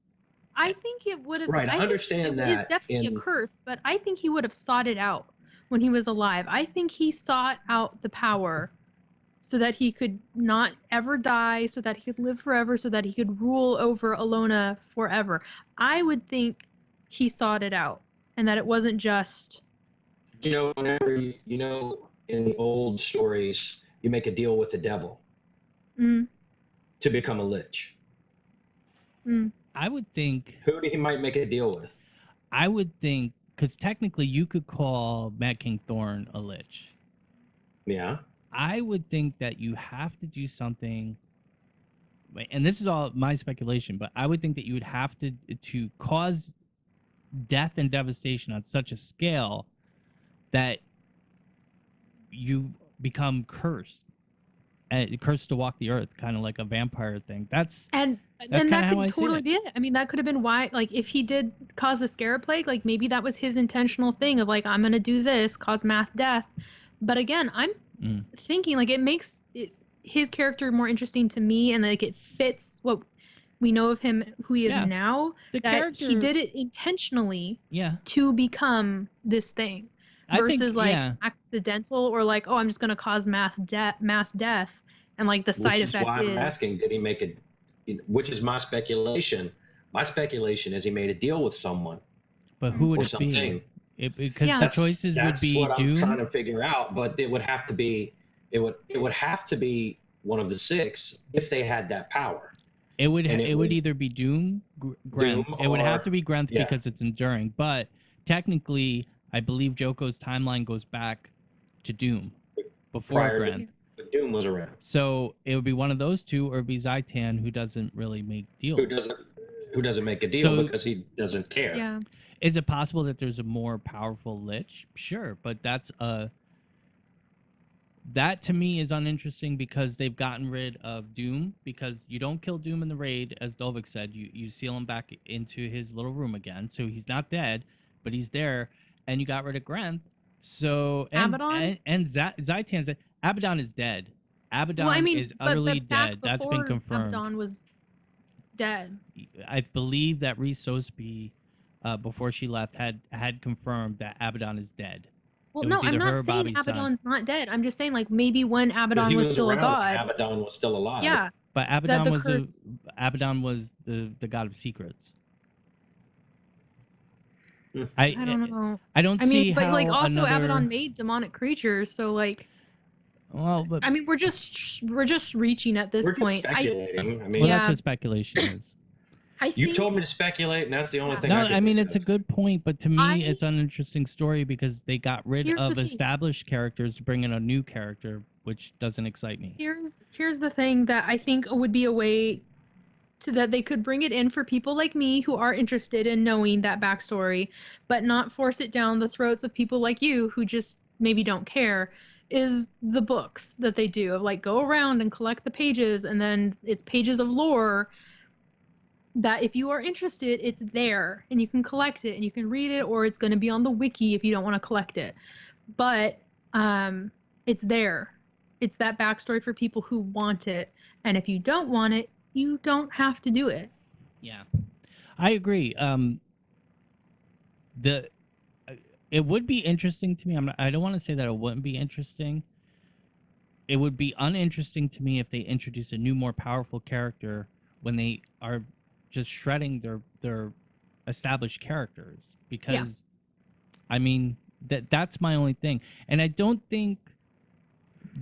I think it would have. Right, I understand that. It's definitely a curse, but I think he would have sought it out when he was alive. I think he sought out the power so that he could not ever die, so that he could live forever, so that he could rule over Alona forever. I would think he sought it out, and that it wasn't just. Whenever in the old stories, you make a deal with the devil to become a lich. I would think. Who he might make a deal with? I would think, because technically you could call Mad King Thorn a lich. Yeah. I would think that you have to do something, and this is all my speculation, but I would think that you would have to cause death and devastation on such a scale that you become cursed. Cursed to walk the earth, kind of like a vampire thing. That's that how could I see totally it. be it. I mean, that could have been why, like, if he did cause the Scarab Plague, like, maybe that was his intentional thing of, like, I'm gonna do this, cause mass death. But again, I'm thinking, like, it makes his character more interesting to me, and, like, it fits what we know of him, who he is now. The that character, he did it intentionally to become this thing. Versus accidental, or like, oh, I'm just gonna cause mass death, and like the side effect why I'm asking, did he make it? Which is my speculation. My speculation is he made a deal with someone. But who would it be? Because the choices would be what Doom. I'm trying to figure out. But it would have to be one of the 6 if they had that power. It would either be Doom, Grenth. It would have to be Grenth because it's enduring. But technically, I believe Joko's timeline goes back to Doom before Grenth. But Doom was around. So it would be one of those two, or it'd be Zaitan, who doesn't really make deals. Who doesn't make a deal because he doesn't care. Yeah. Is it possible that there's a more powerful lich? Sure, but that to me is uninteresting because they've gotten rid of Doom, because you don't kill Doom in the raid, as Dovik said. You seal him back into his little room again, so he's not dead, but he's there, and you got rid of Grenth. So Abaddon? and Zaitan's dead. Abaddon is dead. Abaddon is utterly dead. That's been confirmed. Abaddon was dead. I believe that Rhys Sosby, before she left, had confirmed that Abaddon is dead. Well, no, I'm not saying Abaddon's not dead. I'm just saying, like, maybe when Abaddon was still a god. Abaddon was still alive. Yeah. But Abaddon was the god of secrets. I don't know. I don't see but how like also another... Abaddon made demonic creatures, so like. Well, but I mean, we're just reaching at this point. Just speculating. That's what speculation is. You told me to speculate, and that's the only thing. No, I mean it's a good point, but to me, it's an uninteresting story because they got rid of established characters to bring in a new character, which doesn't excite me. Here's the thing that I think would be a way to that they could bring it in for people like me who are interested in knowing that backstory, but not force it down the throats of people like you who just maybe don't care. Is the books that they do of like go around and collect the pages, and then it's pages of lore that if you are interested, it's there and you can collect it and you can read it, or it's going to be on the wiki if you don't want to collect it. But it's there. It's that backstory for people who want it. And if you don't want it, you don't have to do it. Yeah, I agree. It would be interesting to me. I don't want to say that it wouldn't be interesting. It would be uninteresting to me if they introduce a new, more powerful character when they are just shredding their established characters. Because, I mean, that's my only thing. And I don't think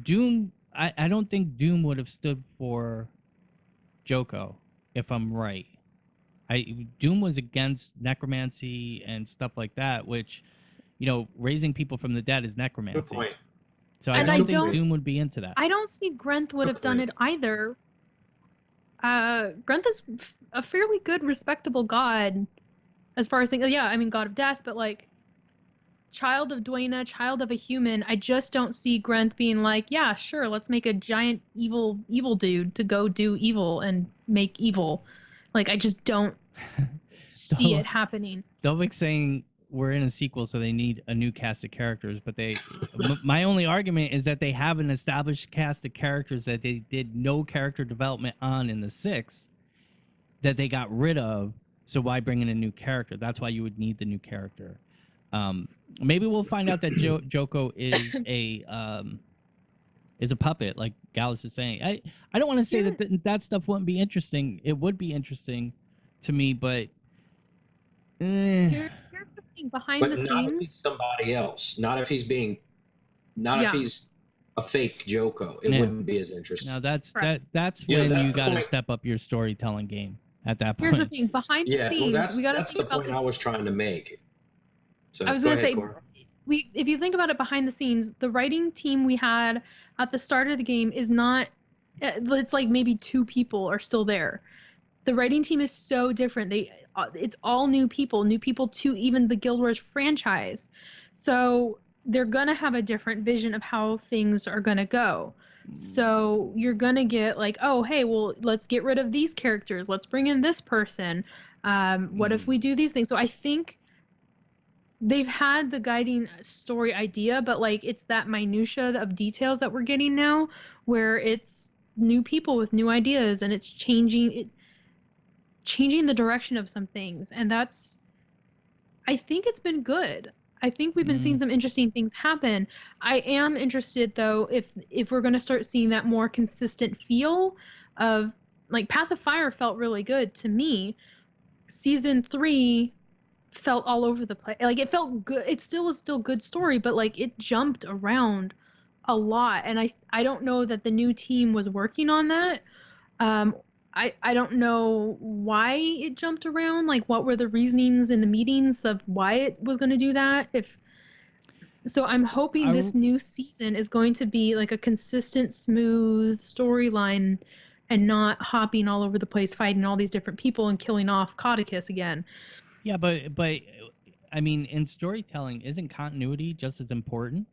Doom... I don't think Doom would have stood for Joko, if I'm right. Doom was against necromancy and stuff like that, which... raising people from the dead is necromancy. Good point. So I don't think Doom would be into that. I don't see Grenth would have done it either. Grenth is a fairly good, respectable god, as far as things. Yeah, I mean, god of death, but like, child of Dwayna, child of a human. I just don't see Grenth being like, yeah, sure, let's make a giant evil dude to go do evil and make evil. Like, I just don't see it happening. Dovik saying we're in a sequel, so they need a new cast of characters, but my only argument is that they have an established cast of characters that they did no character development on in the 6 that they got rid of, so why bring in a new character? That's why you would need the new character. Maybe we'll find out that Joko is is a puppet, like Gallus is saying. I don't want to say Here- that that stuff wouldn't be interesting. It would be interesting to me, but Here's the thing behind But the not if he's scenes. somebody else. Not if if Yeah. he's a fake Joko. It Yeah. wouldn't be as interesting. now that's Correct. that's Yeah, when that's you the got to point. step up your storytelling game at that Here's the point. thing behind the Yeah, scenes. well, We got to that's think the about point this. I was trying to make. So I was go gonna ahead, say, Kora. if you think about it behind the scenes, the writing team we had at the start of the game is not. It's like maybe 2 people are still there. The writing team is so different. It's all new people to even the Guild Wars franchise. So they're gonna have a different vision of how things are gonna go. So you're gonna get like, oh, hey, well, let's get rid of these characters. Let's bring in this person. What if we do these things? So I think they've had the guiding story idea, but like it's that minutia of details that we're getting now, where it's new people with new ideas and it's changing the direction of some things, and that's I think it's been good. I think we've been seeing some interesting things happen. I am interested though if we're going to start seeing that more consistent feel of like Path of Fire felt really good to me. Season 3 felt all over the place. Like it felt good. It still was still good story, but like it jumped around a lot, and I don't know that the new team was working on that. um I don't know why it jumped around, like what were the reasonings in the meetings of why it was going to do that. If so, I'm hoping this new season is going to be like a consistent smooth storyline and not hopping all over the place fighting all these different people and killing off Codicus again. Yeah, but I mean, in storytelling, isn't continuity just as important?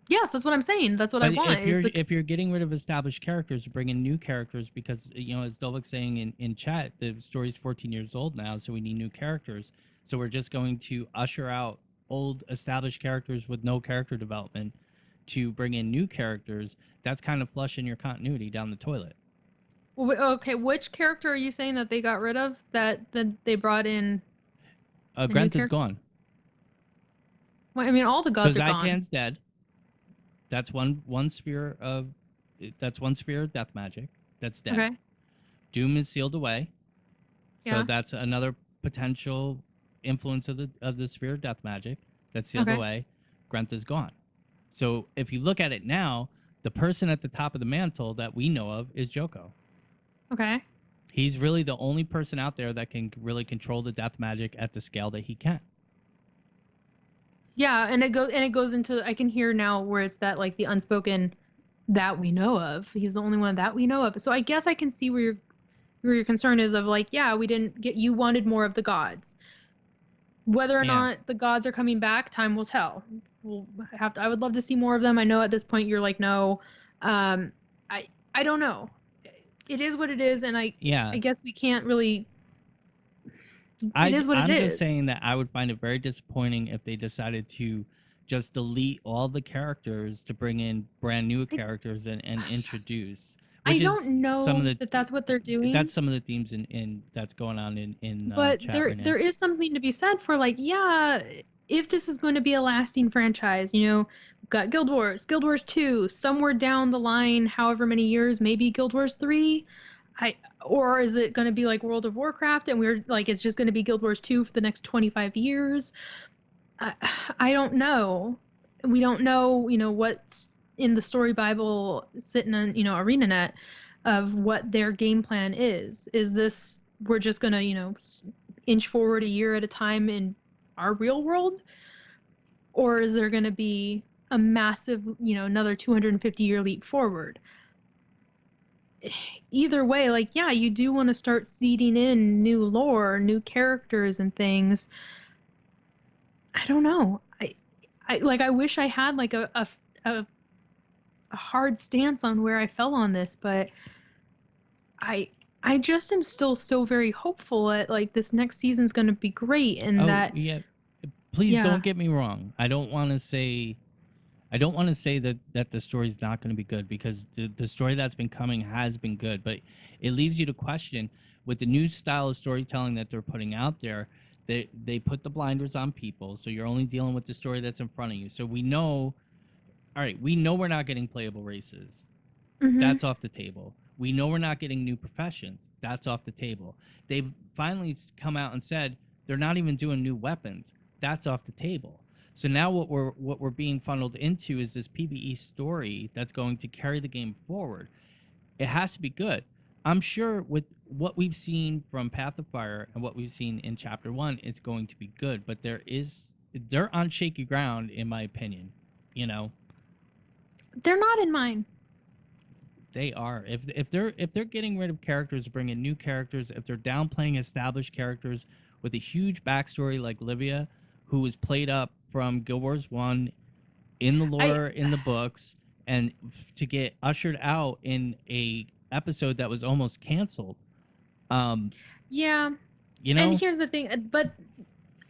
Yes, that's what I'm saying. That's what I But want. if you're getting rid of established characters, bring in new characters, because as Dolvik's saying in chat, the story's 14 years old now, so we need new characters. So we're just going to usher out old established characters with no character development to bring in new characters. That's kind of flushing your continuity down the toilet. Okay, which character are you saying that they got rid of that they brought in? Grant is gone. Well, I mean, all the gods so are gone. Zaitan's dead. That's one sphere of death magic. That's dead. Okay. Doom is sealed away. So Yeah. that's another potential influence of the sphere of death magic. That's sealed Okay. away. Grunt is gone. So if you look at it now, the person at the top of the mantle that we know of is Joko. Okay. He's really the only person out there that can really control the death magic at the scale that he can. Yeah, and it goes into, I can hear now where it's that like the unspoken that we know of. He's the only one that we know of. So I guess I can see where your concern is of like, yeah, we didn't get, you wanted more of the gods. Whether or not the gods are coming back, time will tell. I would love to see more of them. I know at this point you're like, no. I don't know. It is what it is, and I guess we can't really. It is what it is. I'm just saying that I would find it very disappointing if they decided to just delete all the characters to bring in brand new characters and introduce. I don't know that's what they're doing. That's some of the themes in that's going on in but chat there right now. there is something to be said for like, yeah, if this is going to be a lasting franchise, we've got Guild Wars 2, somewhere down the line, however many years, maybe Guild Wars 3. Or is it going to be like World of Warcraft and we're like it's just going to be Guild Wars 2 for the next 25 years? I don't know. We don't know, what's in the story Bible sitting on, ArenaNet of what their game plan is. Is this we're just going to, inch forward a year at a time in our real world? Or is there going to be a massive, another 250-year leap forward? Either way, like, yeah, you do want to start seeding in new lore, new characters and things. I don't know. I wish I had like a hard stance on where I fell on this, but I just am still so very hopeful that like this next season's going to be great and Please don't get me wrong. I don't want to say that the story's not going to be good, because the story that's been coming has been good, but it leaves you to question with the new style of storytelling that they're putting out there. They put the blinders on people, so you're only dealing with the story that's in front of you. So we know all right, we know we're not getting playable races. Mhm. That's off the table. We know we're not getting new professions. That's off the table. They've finally come out and said they're not even doing new weapons. That's off the table. So now what we're being funneled into is this PvE story that's going to carry the game forward. It has to be good. I'm sure with what we've seen from Path of Fire and what we've seen in Chapter 1, it's going to be good. But they're on shaky ground, in my opinion. You know, They're not in mine. they are. If they're getting rid of characters, bringing new characters, if they're downplaying established characters with a huge backstory like Livia, who was played up from Guild Wars 1 in the lore, in the books, and to get ushered out in a episode that was almost canceled. Yeah. You know, And here's the thing, but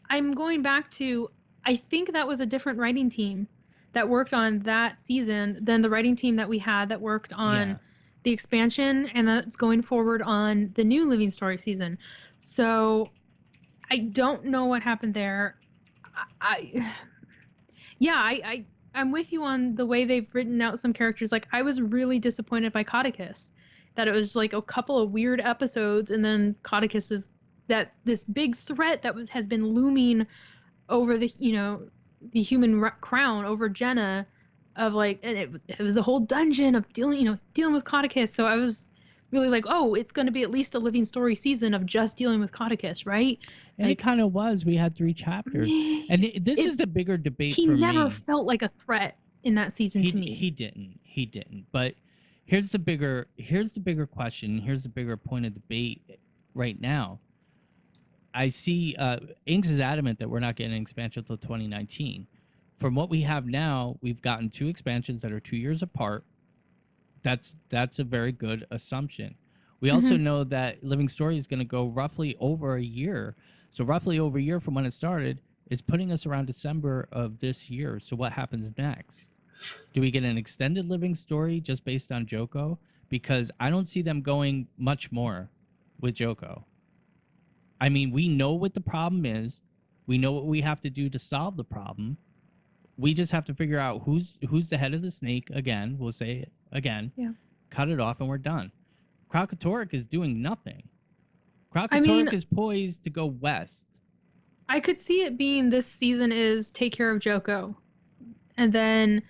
I'm going back to, I think that was a different writing team that worked on that season than the writing team that we had that worked on Yeah. the expansion and that's going forward on the new Living Story season. So I don't know what happened there. I'm with you on the way they've written out some characters. Like, I was really disappointed by Codicus, that it was like a couple of weird episodes, and then Codicus is this big threat that has been looming over the human crown over Jenna, of like, and it was a whole dungeon of dealing with Codicus. So I was really like, oh, it's going to be at least a Living Story season of just dealing with Codicus, right? And like, it kind of was. We had 3 chapters, and this is the bigger debate he for me. He never felt like a threat in that season to me. He didn't. But here's the bigger question. Here's the bigger point of debate right now. I see Inks is adamant that we're not getting an expansion until 2019. From what we have now, we've gotten 2 expansions that are 2 years apart. That's a very good assumption. We also know that Living Story is going to go roughly over a year. So roughly over a year from when it started is putting us around December of this year. So what happens next? Do we get an extended Living Story just based on Joko? Because I don't see them going much more with Joko. I mean, we know what the problem is. We know what we have to do to solve the problem. We just have to figure out who's the head of the snake again. We'll say it again. Yeah. Cut it off and we're done. Kralkatorrik is doing nothing. Kralkatorrik is poised to go west. I could see it being this season is take care of Joko, and then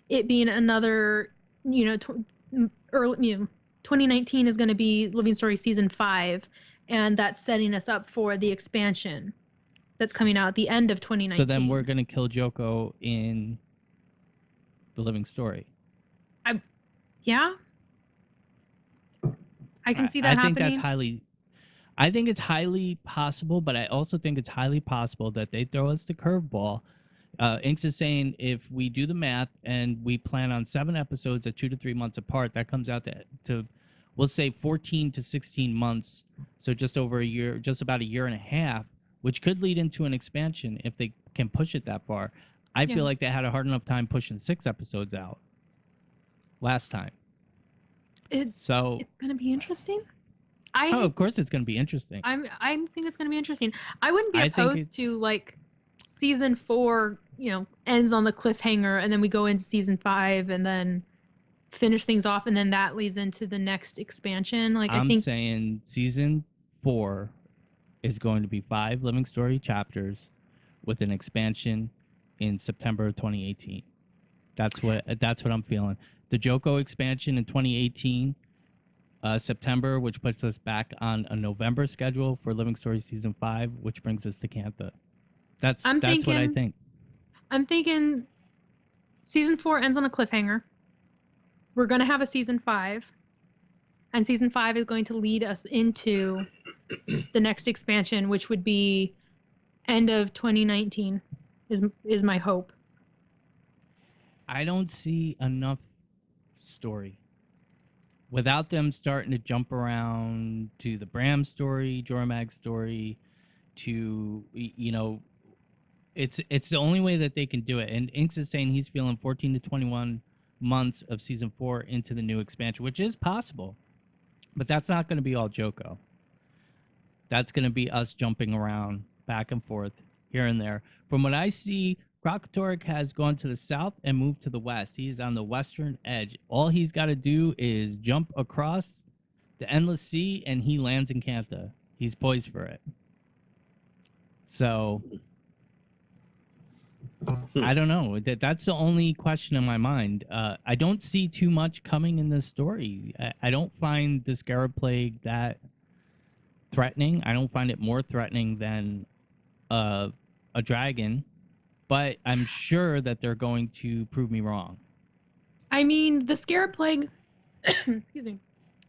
it being another, early, 2019 is going to be Living Story season 5, and that's setting us up for the expansion that's coming out at the end of 2019. So then we're going to kill Joko in the Living Story. Yeah. I can see that happening. I think it's highly possible, but I also think it's highly possible that they throw us the curveball. Inks is saying if we do the math and we plan on 7 episodes at 2 to 3 months apart, that comes out to we'll say 14 to 16 months. So just over a year, just about a year and a half, which could lead into an expansion if they can push it that far. I feel like they had a hard enough time pushing 6 episodes out last time. It's going to be interesting. Of course it's going to be interesting. I think it's going to be interesting. I wouldn't be opposed to like season 4, ends on the cliffhanger, and then we go into season 5 and then finish things off, and then that leads into the next expansion. Like, I'm saying season 4 is going to be 5 Living Story chapters with an expansion in September of 2018. That's what I'm feeling. The Joko expansion in 2018, September, which puts us back on a November schedule for Living Story season 5, which brings us to Cantha. That's what I think. I'm thinking season 4 ends on a cliffhanger. We're going to have a season 5, and season 5 is going to lead us into the next expansion, which would be end of 2019 is my hope. I don't see enough story without them starting to jump around to the Bram story, Jormag story, to it's the only way that they can do it. And Inks is saying he's feeling 14 to 21 months of season 4 into the new expansion, which is possible, but that's not going to be all Joko. That's going to be us jumping around back and forth here and there. From what I see Krakatorek has gone to the south and moved to the west. He is on the western edge. All he's got to do is jump across the endless sea, and he lands in Kantha. He's poised for it. So I don't know. That's the only question in my mind. I don't see too much coming in this story. I don't find the Scarab Plague that threatening. I don't find it more threatening than a dragon, but I'm sure that they're going to prove me wrong. I mean, the Scarab Plague, excuse me,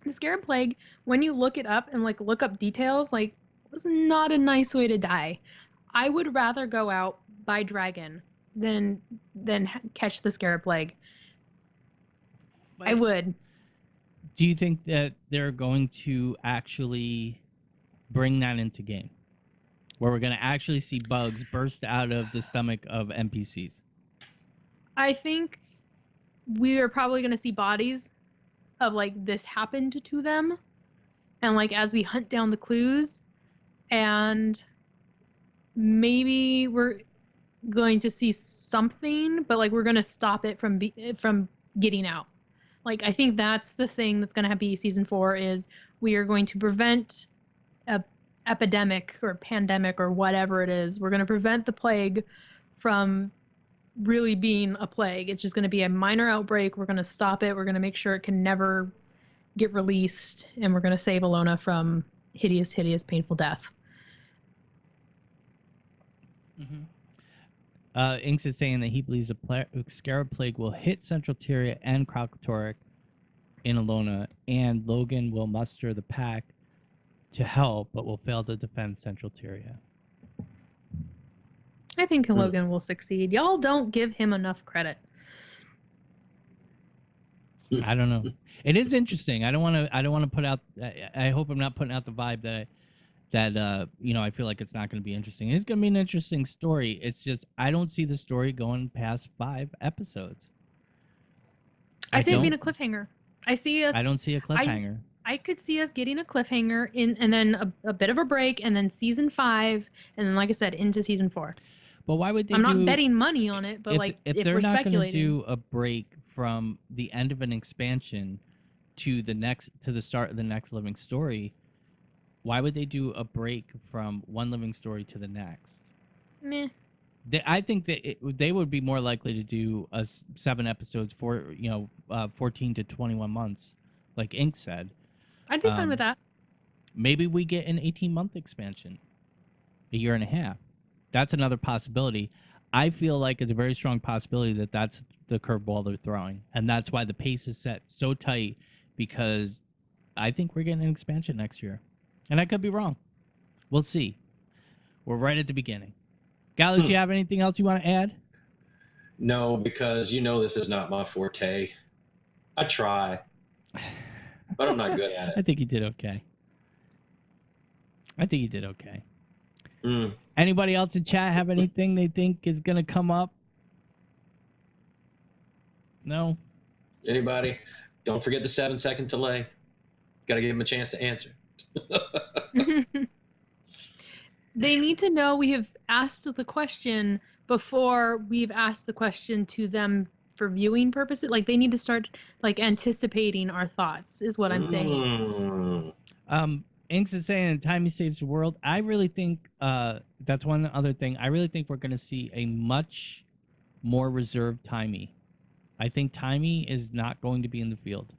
the Scarab Plague, when you look it up and like look up details, like, was not a nice way to die. I would rather go out by dragon than catch the Scarab Plague. But I would. do you think that they're going to actually bring that into game, where we're going to actually see bugs burst out of the stomach of NPCs? I think we are probably going to see bodies of like this happened to them, and like as we hunt down the clues, and maybe we're going to see something, but like we're going to stop it from getting out. Like I think that's the thing that's going to be season 4 is we are going to prevent a epidemic or pandemic or whatever it is. We're going to prevent the plague from really being a plague. It's just going to be a minor outbreak. We're going to stop it. We're going to make sure it can never get released, and we're going to save Alona from hideous, painful death. Inks is saying that he believes a Scarab Plague will hit Central Tyria and Krakatorek in Alona, and Logan will muster the pack to help, but will fail to defend Central Tyria. I think Logan will succeed. Y'all don't give him enough credit. I don't know. It is interesting. I don't want to put out. I hope I'm not putting out the vibe that I feel like it's not going to be interesting. It's going to be an interesting story. It's just I don't see the story going past 5 episodes. I see it being a cliffhanger. I don't see a cliffhanger. I could see us getting a cliffhanger and then a bit of a break, and then season 5, and then like I said, into season 4. But why would they? I'm not betting money on it, but if they're not going to do a break from the end of an expansion to the start of the next living story, why would they do a break from one living story to the next? Meh. I think that they would be more likely to do 7 episodes for 14 to 21 months, like Ink said. I'd be fine with that. Maybe we get an 18-month expansion, a year and a half. That's another possibility. I feel like it's a very strong possibility that that's the curveball they're throwing, and that's why the pace is set so tight, because I think we're getting an expansion next year. And I could be wrong. We'll see. We're right at the beginning. Gallios, you have anything else you want to add? No, because this is not my forte. I try, but I'm not good at it. I think you did okay. Anybody else in chat have anything they think is going to come up? No? Anybody? Don't forget the 7-second delay. Got to give them a chance to answer. They need to know we have asked the question before we've asked the question to them for viewing purposes. Like they need to start like anticipating our thoughts is what I'm saying. Inks is saying Timey saves the world. I really think that's one other thing. I really think we're going to see a much more reserved Timey. I think Timey is not going to be in the field.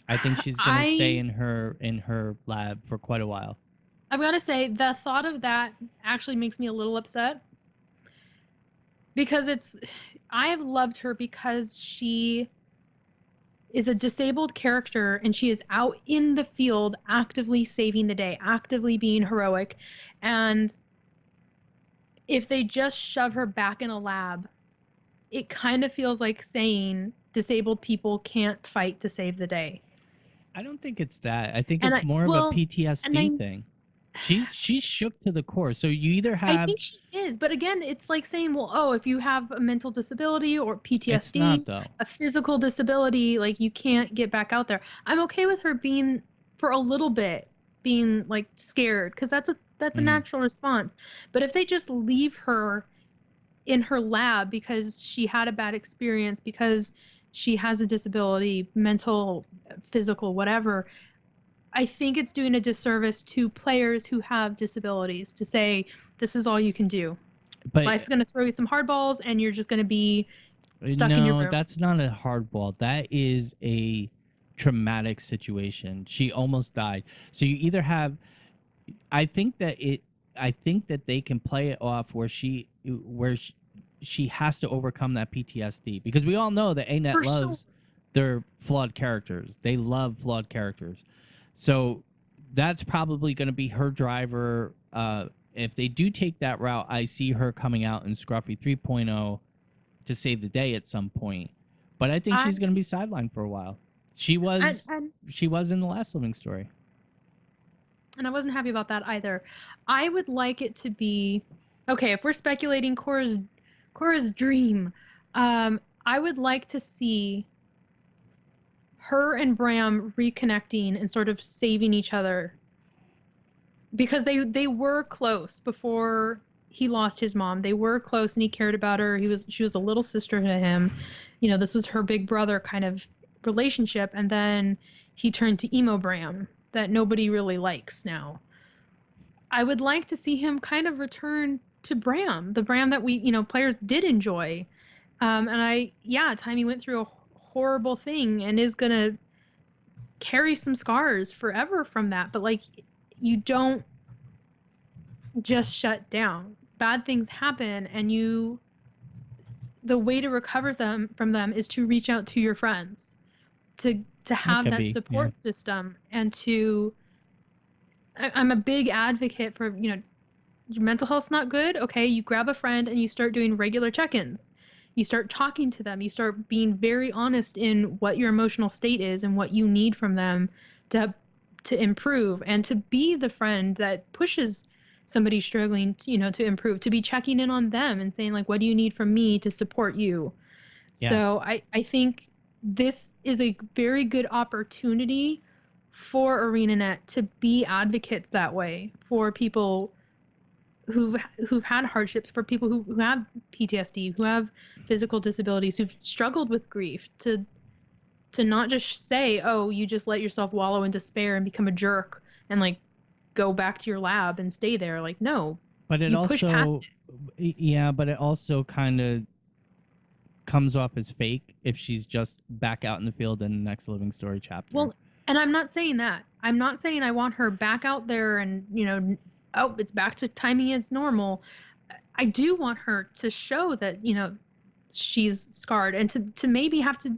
I think she's going to stay in her lab for quite a while. I've got to say, the thought of that actually makes me a little upset. Because I have loved her because she is a disabled character and she is out in the field actively saving the day, actively being heroic. And if they just shove her back in a lab, it kind of feels like saying disabled people can't fight to save the day. I don't think it's that. I think it's more of a PTSD thing. She's shook to the core. So you either have... I think she is. But again, it's like saying, well, oh, if you have a mental disability or PTSD, it's not, though. A physical disability, like you can't get back out there. I'm okay with her being, for a little bit, being like scared. Because that's That's a natural response. But if they just leave her in her lab because she had a bad experience, because she has a disability, mental, physical, whatever, I think it's doing a disservice to players who have disabilities to say, this is all you can do. But Life's going to throw you some hardballs and you're just going to be stuck in your room. No, that's not a hardball. That is a traumatic situation. She almost died. So you either have, I think that they can play it off where she has to overcome that PTSD, because we all know that Anet For loves their flawed characters. They love flawed characters. So that's probably going to be her driver. If they do take that route, I see her coming out in Scruffy 3.0 to save the day at some point. But I think she's going to be sidelined for a while. She was in the last Living Story. And I wasn't happy about that either. I would like it to be, okay, if we're speculating Kora's dream, I would like to see her and Bram reconnecting and sort of saving each other, because they were close before he lost his mom. They were close and he cared about her. She was a little sister to him. You know, this was her big brother kind of relationship. And then he turned to emo Bram that nobody really likes now. I would like to see him kind of return to Bram, the Bram that we, players did enjoy. Timmy went through a horrible thing and is going to carry some scars forever from that. But like, you don't just shut down. Bad things happen, and the way to recover from them is to reach out to your friends, to have that support system, and I'm a big advocate for, your mental health's not good. Okay, you grab a friend and you start doing regular check-ins. You start talking to them. You start being very honest in what your emotional state is and what you need from them to improve, and to be the friend that pushes somebody struggling, to improve, to be checking in on them and saying, like, what do you need from me to support you? Yeah. So I think this is a very good opportunity for ArenaNet to be advocates that way for people who've had hardships, for people who have PTSD, who have physical disabilities, who've struggled with grief, to not just say, oh, you just let yourself wallow in despair and become a jerk and like go back to your lab and stay there. Like, no. But it also, but it also kind of comes off as fake if she's just back out in the field in the next Living Story chapter. Well, and I'm not saying that. I'm not saying I want her back out there and, oh, it's back to timing as normal. I do want her to show that, she's scarred, and to maybe have to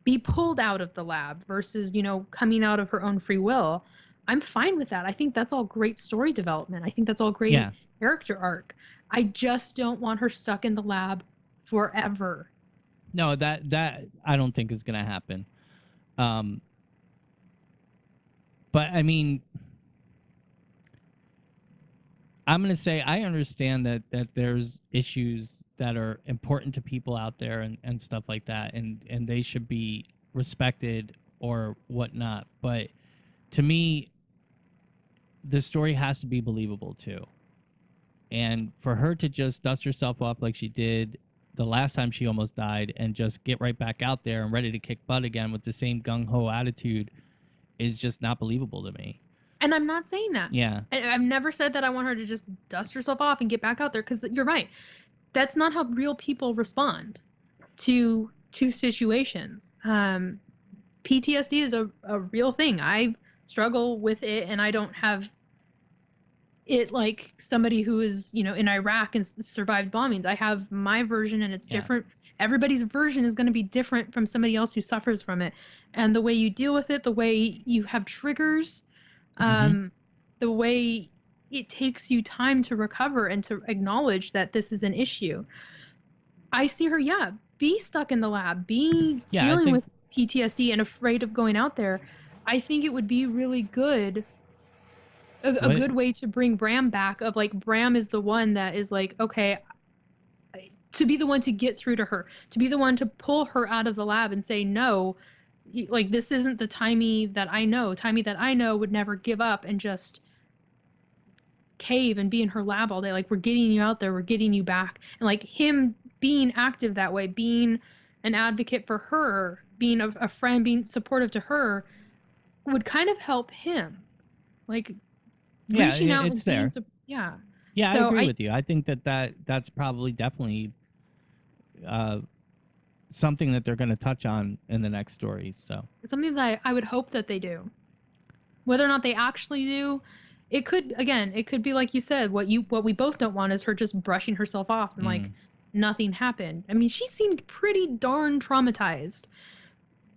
be pulled out of the lab versus, coming out of her own free will. I'm fine with that. I think that's all great story development. I think that's all great character arc. I just don't want her stuck in the lab forever. No, that I don't think is going to happen. But I mean, I'm going to say I understand that there's issues that are important to people out there and stuff like that, and they should be respected or whatnot. But to me, the story has to be believable too. And for her to just dust herself off like she did the last time she almost died and just get right back out there and ready to kick butt again with the same gung-ho attitude is just not believable to me. And I'm not saying that. Yeah. I've never said that I want her to just dust herself off and get back out there, because you're right. That's not how real people respond to situations. PTSD is a real thing. I struggle with it, and I don't have it like somebody who is, in Iraq and survived bombings. I have my version, and it's different. Everybody's version is going to be different from somebody else who suffers from it. And the way you deal with it, the way you have triggers, the way it takes you time to recover and to acknowledge that this is an issue. I see her, be stuck in the lab, dealing with PTSD and afraid of going out there. I think it would be really good, a good way to bring Bram back, of like, Bram is the one that is like, okay, to be the one to get through to her, to be the one to pull her out of the lab and say, no, like, this isn't the Timmy that I know. Timmy that I know would never give up and just cave and be in her lab all day. Like, we're getting you out there, we're getting you back. And like him being active that way, being an advocate for her, being a friend, being supportive to her, would kind of help him. Like, Yeah, reaching out it's and being there. yeah. Yeah, I So agree with you. I think that's probably definitely something that they're going to touch on in the next story. So it's something that I would hope that they do. Whether or not they actually do, it could be like you said, what we both don't want is her just brushing herself off and like nothing happened. I mean, she seemed pretty darn traumatized.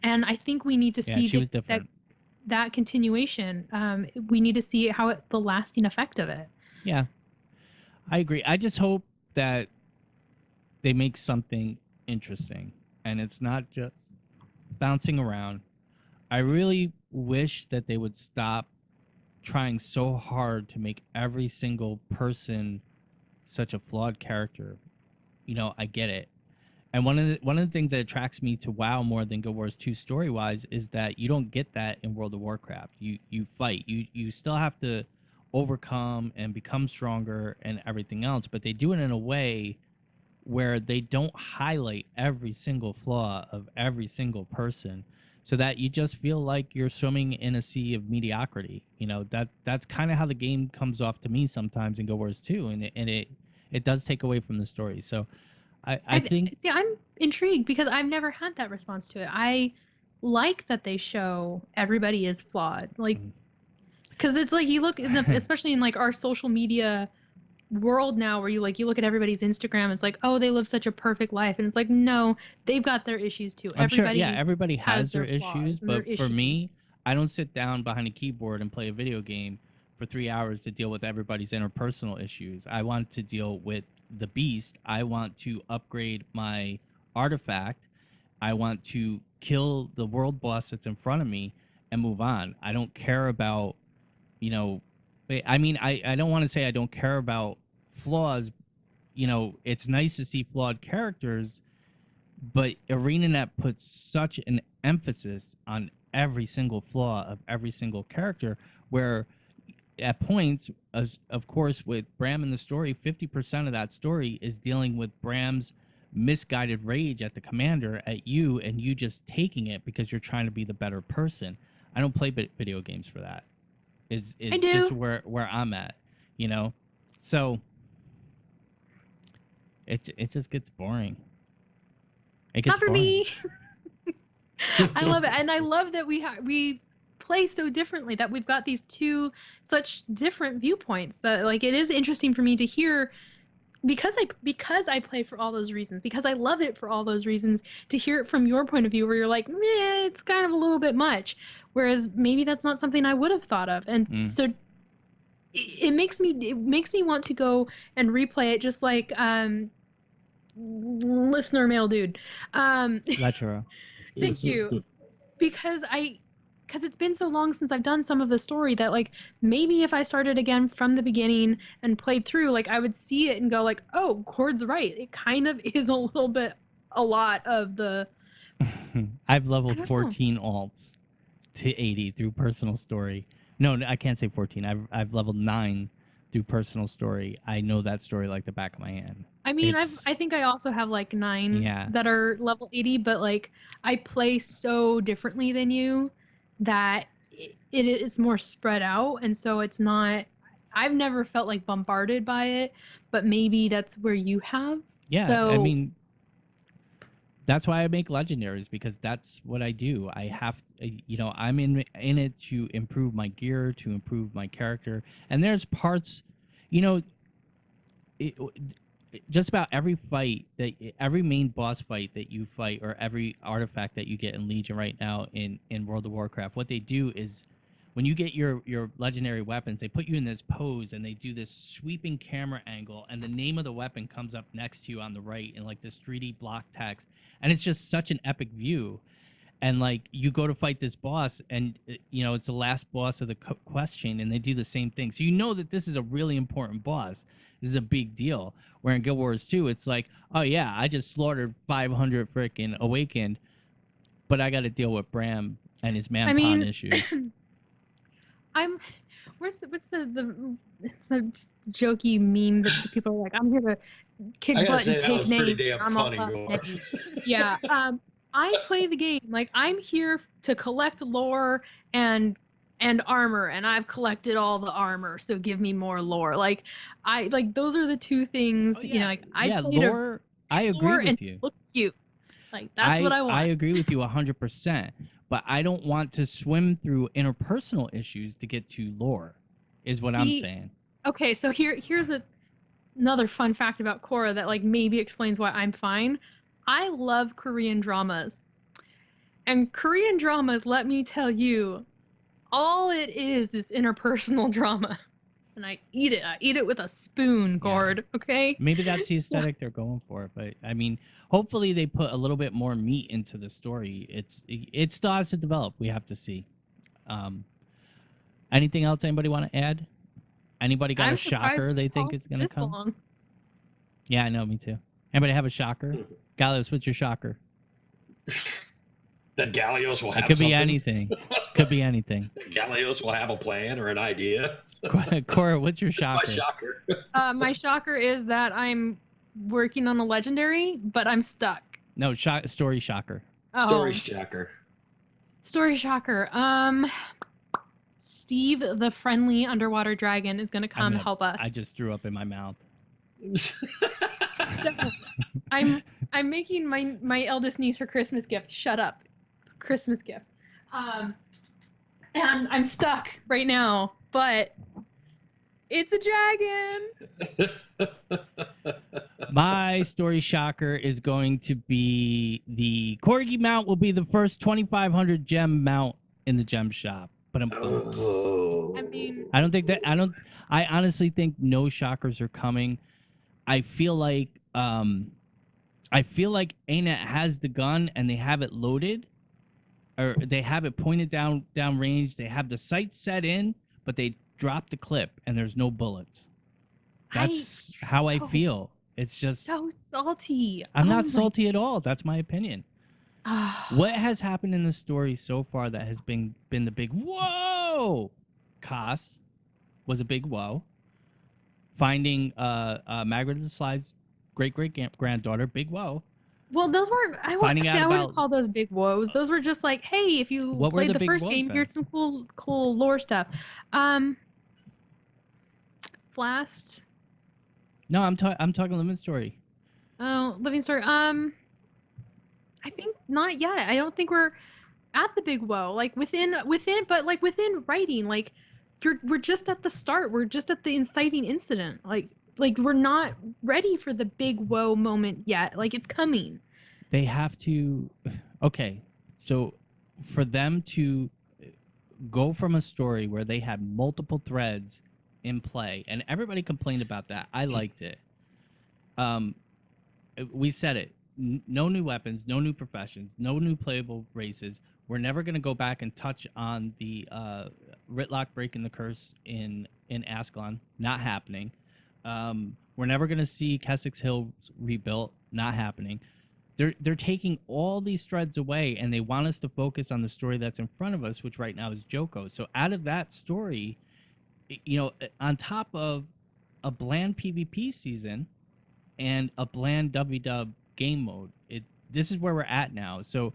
And I think we need to see she was different. That continuation. We need to see the lasting effect of it. Yeah, I agree. I just hope that they make something interesting and it's not just bouncing around. I really wish that they would stop trying so hard to make every single person such a flawed character. You know, I get it. And one of the things that attracts me to WoW more than Guild Wars 2 story-wise is that you don't get that in World of Warcraft. You fight. You still have to overcome and become stronger and everything else, but they do it in a way where they don't highlight every single flaw of every single person, so that you just feel like you're swimming in a sea of mediocrity. You know, that's kind of how the game comes off to me sometimes in Guild Wars 2, and it does take away from the story. So I think... See, I'm intrigued because I've never had that response to it. I like that they show everybody is flawed, like, because it's like you look in especially in like our social media world now, where you look at everybody's Instagram, it's like, oh, they live such a perfect life, and it's like, no, they've got their issues too. I'm sure, yeah, everybody has their issues, but for me, I don't sit down behind a keyboard and play a video game for 3 hours to deal with everybody's interpersonal issues. I want to deal with the beast. I want to upgrade my artifact. I want to kill the world boss that's in front of me and move on. I don't care about, you know, I mean, I don't want to say I don't care about flaws. You know, it's nice to see flawed characters, but ArenaNet puts such an emphasis on every single flaw of every single character, where at points, of course, with Bram in the story, 50% of that story is dealing with Bram's misguided rage at the commander, at you, and you just taking it because you're trying to be the better person. I don't play video games for that. Is just where I'm at, you know? So it just gets boring. It gets not for boring. me. I love it, and I love that we play so differently, that we've got these two such different viewpoints, that like it is interesting for me to hear, because I play for all those reasons, because I love it for all those reasons, to hear it from your point of view, where you're like, meh, it's kind of a little bit much, whereas maybe that's not something I would have thought of. And so it makes me want to go and replay it, just like listener mail dude. Lecturer. Thank you. Because it's been so long since I've done some of the story, that like maybe if I started again from the beginning and played through, like I would see it and go like, oh, Gord's right. It kind of is a little bit a lot of the... I've leveled 14 alts to 80 through personal story. No, I can't say 14. I've leveled 9 through personal story. I know that story like the back of my hand. I mean, I think I also have like 9 that are level 80, but like I play so differently than you that it is more spread out, and so it's not... I've never felt like bombarded by it, but maybe that's where you have. Yeah, so, I mean, that's why I make legendaries, because that's what I do. I have, you know, I'm in it to improve my gear, to improve my character, and there's parts, you know, just about every fight, every main boss fight that you fight, or every artifact that you get in Legion right now in World of Warcraft, what they do is, when you get your legendary weapons, they put you in this pose and they do this sweeping camera angle, and the name of the weapon comes up next to you on the right in like this 3D block text, and it's just such an epic view. And like you go to fight this boss, and you know it's the last boss of the quest chain, and they do the same thing, so you know that this is a really important boss. This is a big deal. Where in Guild Wars 2, it's like, oh yeah, I just slaughtered 500 frickin' Awakened, but I got to deal with Bram and his man pawn issues. what's the it's a jokey meme that the people are like, I'm here to kick I gotta butt say and that take was pretty names. damn I'm all funny, about Gord. names. Yeah. I play the game like I'm here to collect lore and armor, and I've collected all the armor, so give me more lore. Like I like those are the two things. Oh, You know, yeah. like I Yeah, play to lore. I agree lore and with you. look cute. Like that's what I I want. agree with you 100%. But I don't want to swim through interpersonal issues to get to lore. Is what I'm See, saying. okay, so here's another fun fact about Kora that like maybe explains why I'm fine. I love Korean dramas. And Korean dramas, let me tell you, all it is interpersonal drama. And I eat it. I eat it with a spoon, Gord, okay? Maybe that's the So- aesthetic they're going for, but I mean, hopefully they put a little bit more meat into the story. It still has to develop. We have to see. Anything else anybody want to add? Anybody got I'm a surprised shocker we they think talked it's gonna this come? long. Yeah, I know, me too. Anybody have a shocker? Gallios, what's your shocker? That Gallios will have It could be something. anything. Could be anything. Gallios will have a plan or an idea. Cora, what's your My shocker? shocker. My shocker is that I'm working on a legendary, but I'm stuck. No, story shocker. Story Oh, shocker. story shocker. Steve, the friendly underwater dragon, is gonna come help us. I just threw up in my mouth. So, I'm making my eldest niece her Christmas gift. Shut up. It's a Christmas gift. And I'm stuck right now, but it's a dragon. My story shocker is going to be the Corgi mount will be the first 2,500 gem mount in the gem shop. But Oh. I mean, I honestly think no shockers are coming. I feel like Anet has the gun and they have it loaded, or they have it pointed down range. They have the sights set in, but they drop the clip and there's no bullets. That's how I feel. It's just so salty. I'm Oh not my- salty at all. That's my opinion. What has happened in the story so far that has been the big whoa? Koss was a big whoa. Finding Margaret the Sly's great granddaughter, big whoa. Well, those weren't. I Finding out wouldn't about- call those big woes. Those were just like, hey, if you What were played the the big first woes game, then? here's some cool lore stuff. Flast. No, I'm talking Living Story. Oh, living story. I think not yet. I don't think we're at the big woe. Like within, but like within writing, like we're just at the start. We're just at the inciting incident. Like we're not ready for the big woe moment yet. Like it's coming. They have to. Okay, so for them to go from a story where they had multiple threads in play, and everybody complained about that. I liked it. We said it. No new weapons, no new professions, no new playable races. We're never going to go back and touch on the Ritlock breaking the curse in Ascalon. Not happening. We're never going to see Keswick's Hill rebuilt. Not happening. They're taking all these threads away, and they want us to focus on the story that's in front of us, which right now is Joko. So out of that story, you know, on top of a bland PvP season and a bland WW game mode, this is where we're at now. So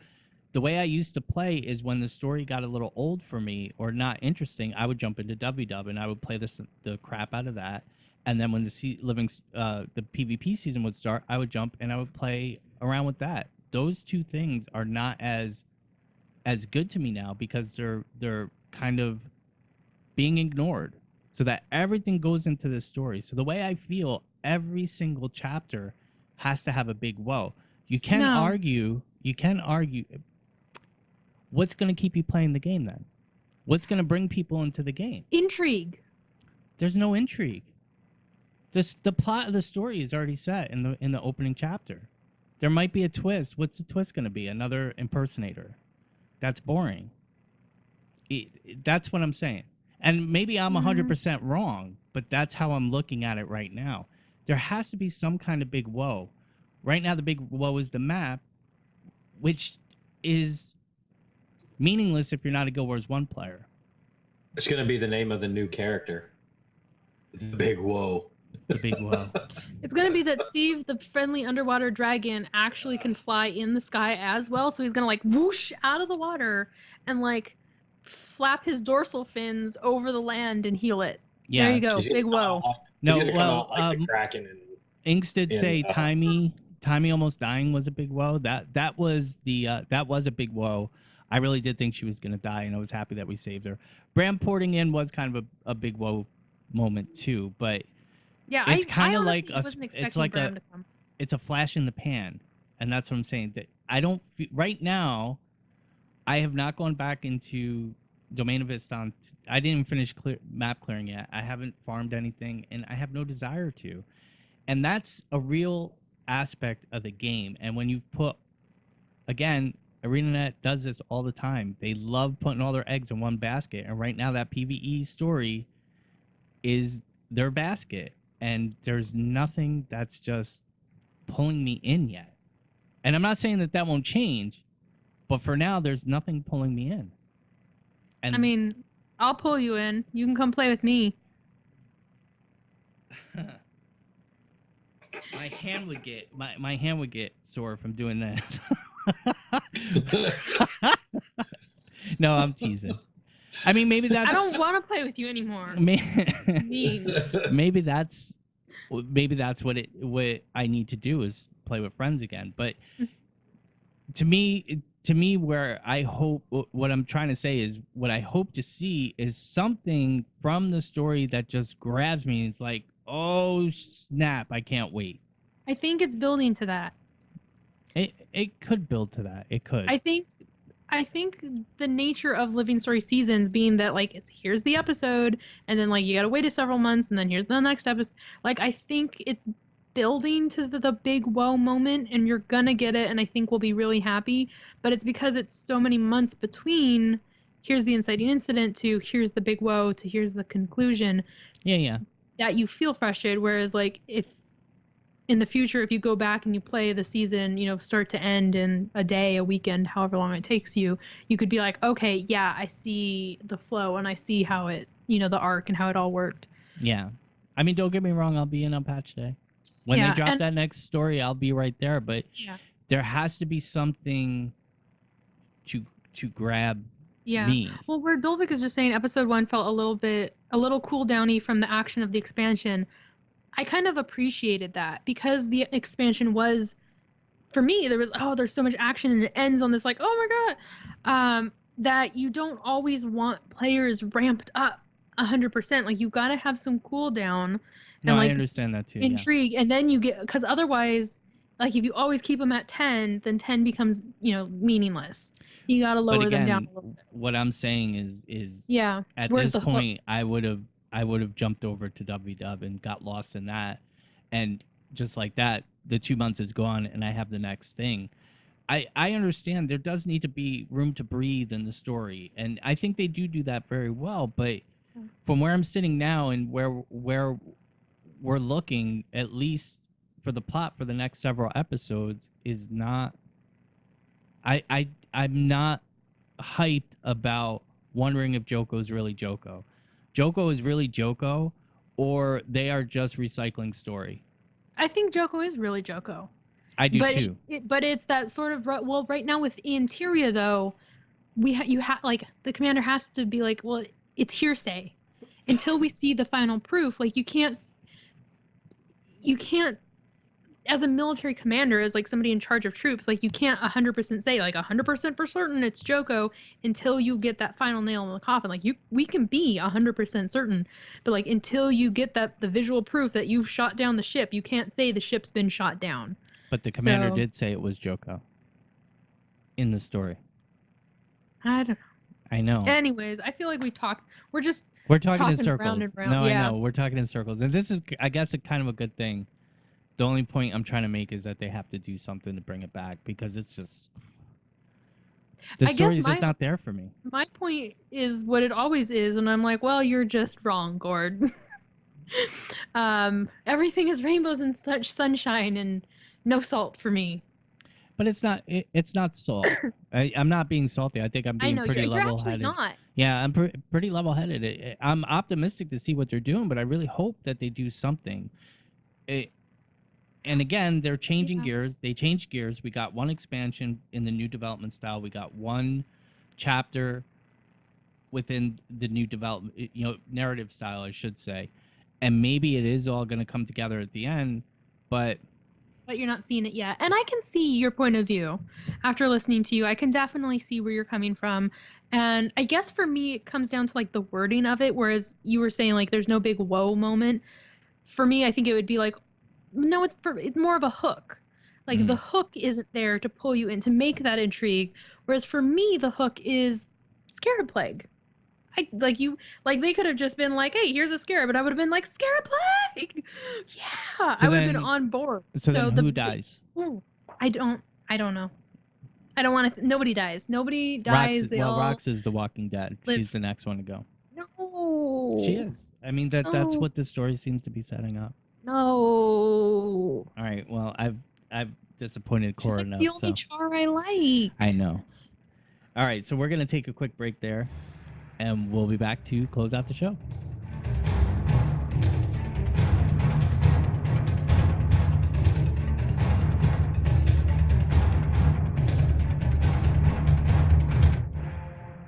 the way I used to play is when the story got a little old for me or not interesting, I would jump into WW and I would play the crap out of that. And then when the PvP season would start, I would jump and I would play around with that. Those two things are not as good to me now because they're kind of being ignored, so that everything goes into the story. So the way I feel, every single chapter has to have a big whoa. You can argue. What's going to keep you playing the game then? What's going to bring people into the game? Intrigue. There's no intrigue. The plot of the story is already set in the opening chapter. There might be a twist. What's the twist going to be? Another impersonator. That's boring. That's what I'm saying. And maybe I'm 100% wrong, but that's how I'm looking at it right now. There has to be some kind of big whoa. Right now, the big whoa is the map, which is meaningless if you're not a Guild Wars 1 player. It's going to be the name of the new character. The Big Whoa. The big whoa. It's gonna be that Steve, the friendly underwater dragon, actually can fly in the sky as well. So he's gonna like whoosh out of the water and like flap his dorsal fins over the land and heal it. Yeah. There you go, He's gonna big come whoa. out- No, he's gonna come well, out like the Kraken and Inks did in, say Timey almost dying was a big whoa. That was a big whoa. I really did think she was gonna die, and I was happy that we saved her. Bram porting in was kind of a big whoa moment too, but Yeah, it's I kind of honestly like wasn't it's expecting like Bram to come. it's a flash in the pan, and that's what I'm saying. That I don't right now. I have not gone back into Domain of Istan. I didn't even finish map clearing yet. I haven't farmed anything, and I have no desire to. And that's a real aspect of the game. And when you put, again, ArenaNet does this all the time. They love putting all their eggs in one basket. And right now, that PvE story is their basket. And there's nothing that's just pulling me in yet. And I'm not saying that won't change, but for now, there's nothing pulling me in. And I mean, I'll pull you in. You can come play with me. my hand would get sore from doing this. No, I'm teasing. I mean, maybe that's. I don't want to play with you anymore. Mean. Maybe that's what I need to do is play with friends again. But to me, where I hope, what I'm trying to say is, what I hope to see is something from the story that just grabs me. It's like, oh snap, I can't wait. I think it's building to that. It could build to that. It could. I think the nature of Living Story seasons being that like here's the episode, and then like you gotta wait several months, and then here's the next episode. Like I think it's building to the big whoa moment, and you're gonna get it, and I think we'll be really happy. But it's because it's so many months between here's the inciting incident to here's the big whoa to here's the conclusion. Yeah. That you feel frustrated. Whereas like if in the future, if you go back and you play the season, start to end in a day, a weekend, however long it takes you, you could be like, okay, yeah, I see the flow and I see how it, the arc and how it all worked. Yeah. I mean, don't get me wrong. I'll be in on patch day. When they drop that next story, I'll be right there. But there has to be something to grab me. Well, where Dolvik is just saying episode 1 felt a little cool downy from the action of the expansion. I kind of appreciated that because the expansion was, for me, there's so much action and it ends on this like, oh my god, that you don't always want players ramped up 100%. Like you gotta have some cooldown. No, and like I understand that too. Intrigue, and then you get, because otherwise, like if you always keep them at 10, then 10 becomes meaningless. You gotta lower them down a little bit. What I'm saying is at Where's this point, I would have jumped over to WW and got lost in that, and just like that, the 2 months is gone, and I have the next thing. I understand there does need to be room to breathe in the story, and I think they do that very well. But from where I'm sitting now and where we're looking, at least for the plot for the next several episodes, is not. I'm not hyped about wondering if Joko's really Joko. Joko is really Joko, or they are just recycling story. I think Joko is really Joko. I do too. But it's that sort of, well, right now with Interior though, like the commander has to be like, well, it's hearsay until we see the final proof. Like you can't as a military commander, as like somebody in charge of troops, like you can't 100% say like 100% for certain it's Joko until you get that final nail in the coffin. Like we can be 100% certain, but like until you get the visual proof that you've shot down the ship, you can't say the ship's been shot down. But the commander did say it was Joko in the story. I don't know. I know. Anyways, I feel like we're talking in circles. Round and round. No, I know. We're talking in circles. And this is, I guess, kind of a good thing. The only point I'm trying to make is that they have to do something to bring it back, because it's just, the story is just not there for me. My point is what it always is, and I'm like, well, you're just wrong, Gord. Everything is rainbows and such sunshine and no salt for me. But it's not. It's not salt. I'm not being salty. I think I'm I being know pretty you're actually level-headed. not. Yeah, I'm pretty level-headed. I'm optimistic to see what they're doing, but I really hope that they do something. And again, they're changing Yeah. gears. They changed gears. We got one expansion in the new development style. We got one chapter within the new development, narrative style, I should say. And maybe it is all going to come together at the end, but you're not seeing it yet. And I can see your point of view after listening to you. I can definitely see where you're coming from. And I guess for me, it comes down to like the wording of it. Whereas you were saying like there's no big whoa moment. For me, I think it would be like, no, it's more of a hook. Like the hook isn't there to pull you in to make that intrigue. Whereas for me, the hook is Scarab Plague. They could have just been like, hey, here's a scarab, but I would have been like, Scarab Plague. Yeah, So I would have then- been on board. so then who dies? I don't know. I don't want to. Nobody dies. Nobody dies. Rox is the Walking Dead. live. She's the next one to go. No. She is. I mean that's No. what the story seems to be setting up. No. All right. Well, I've disappointed She's Kora like enough. the only So char I like. I know. All right. So we're gonna take a quick break there, and we'll be back to close out the show.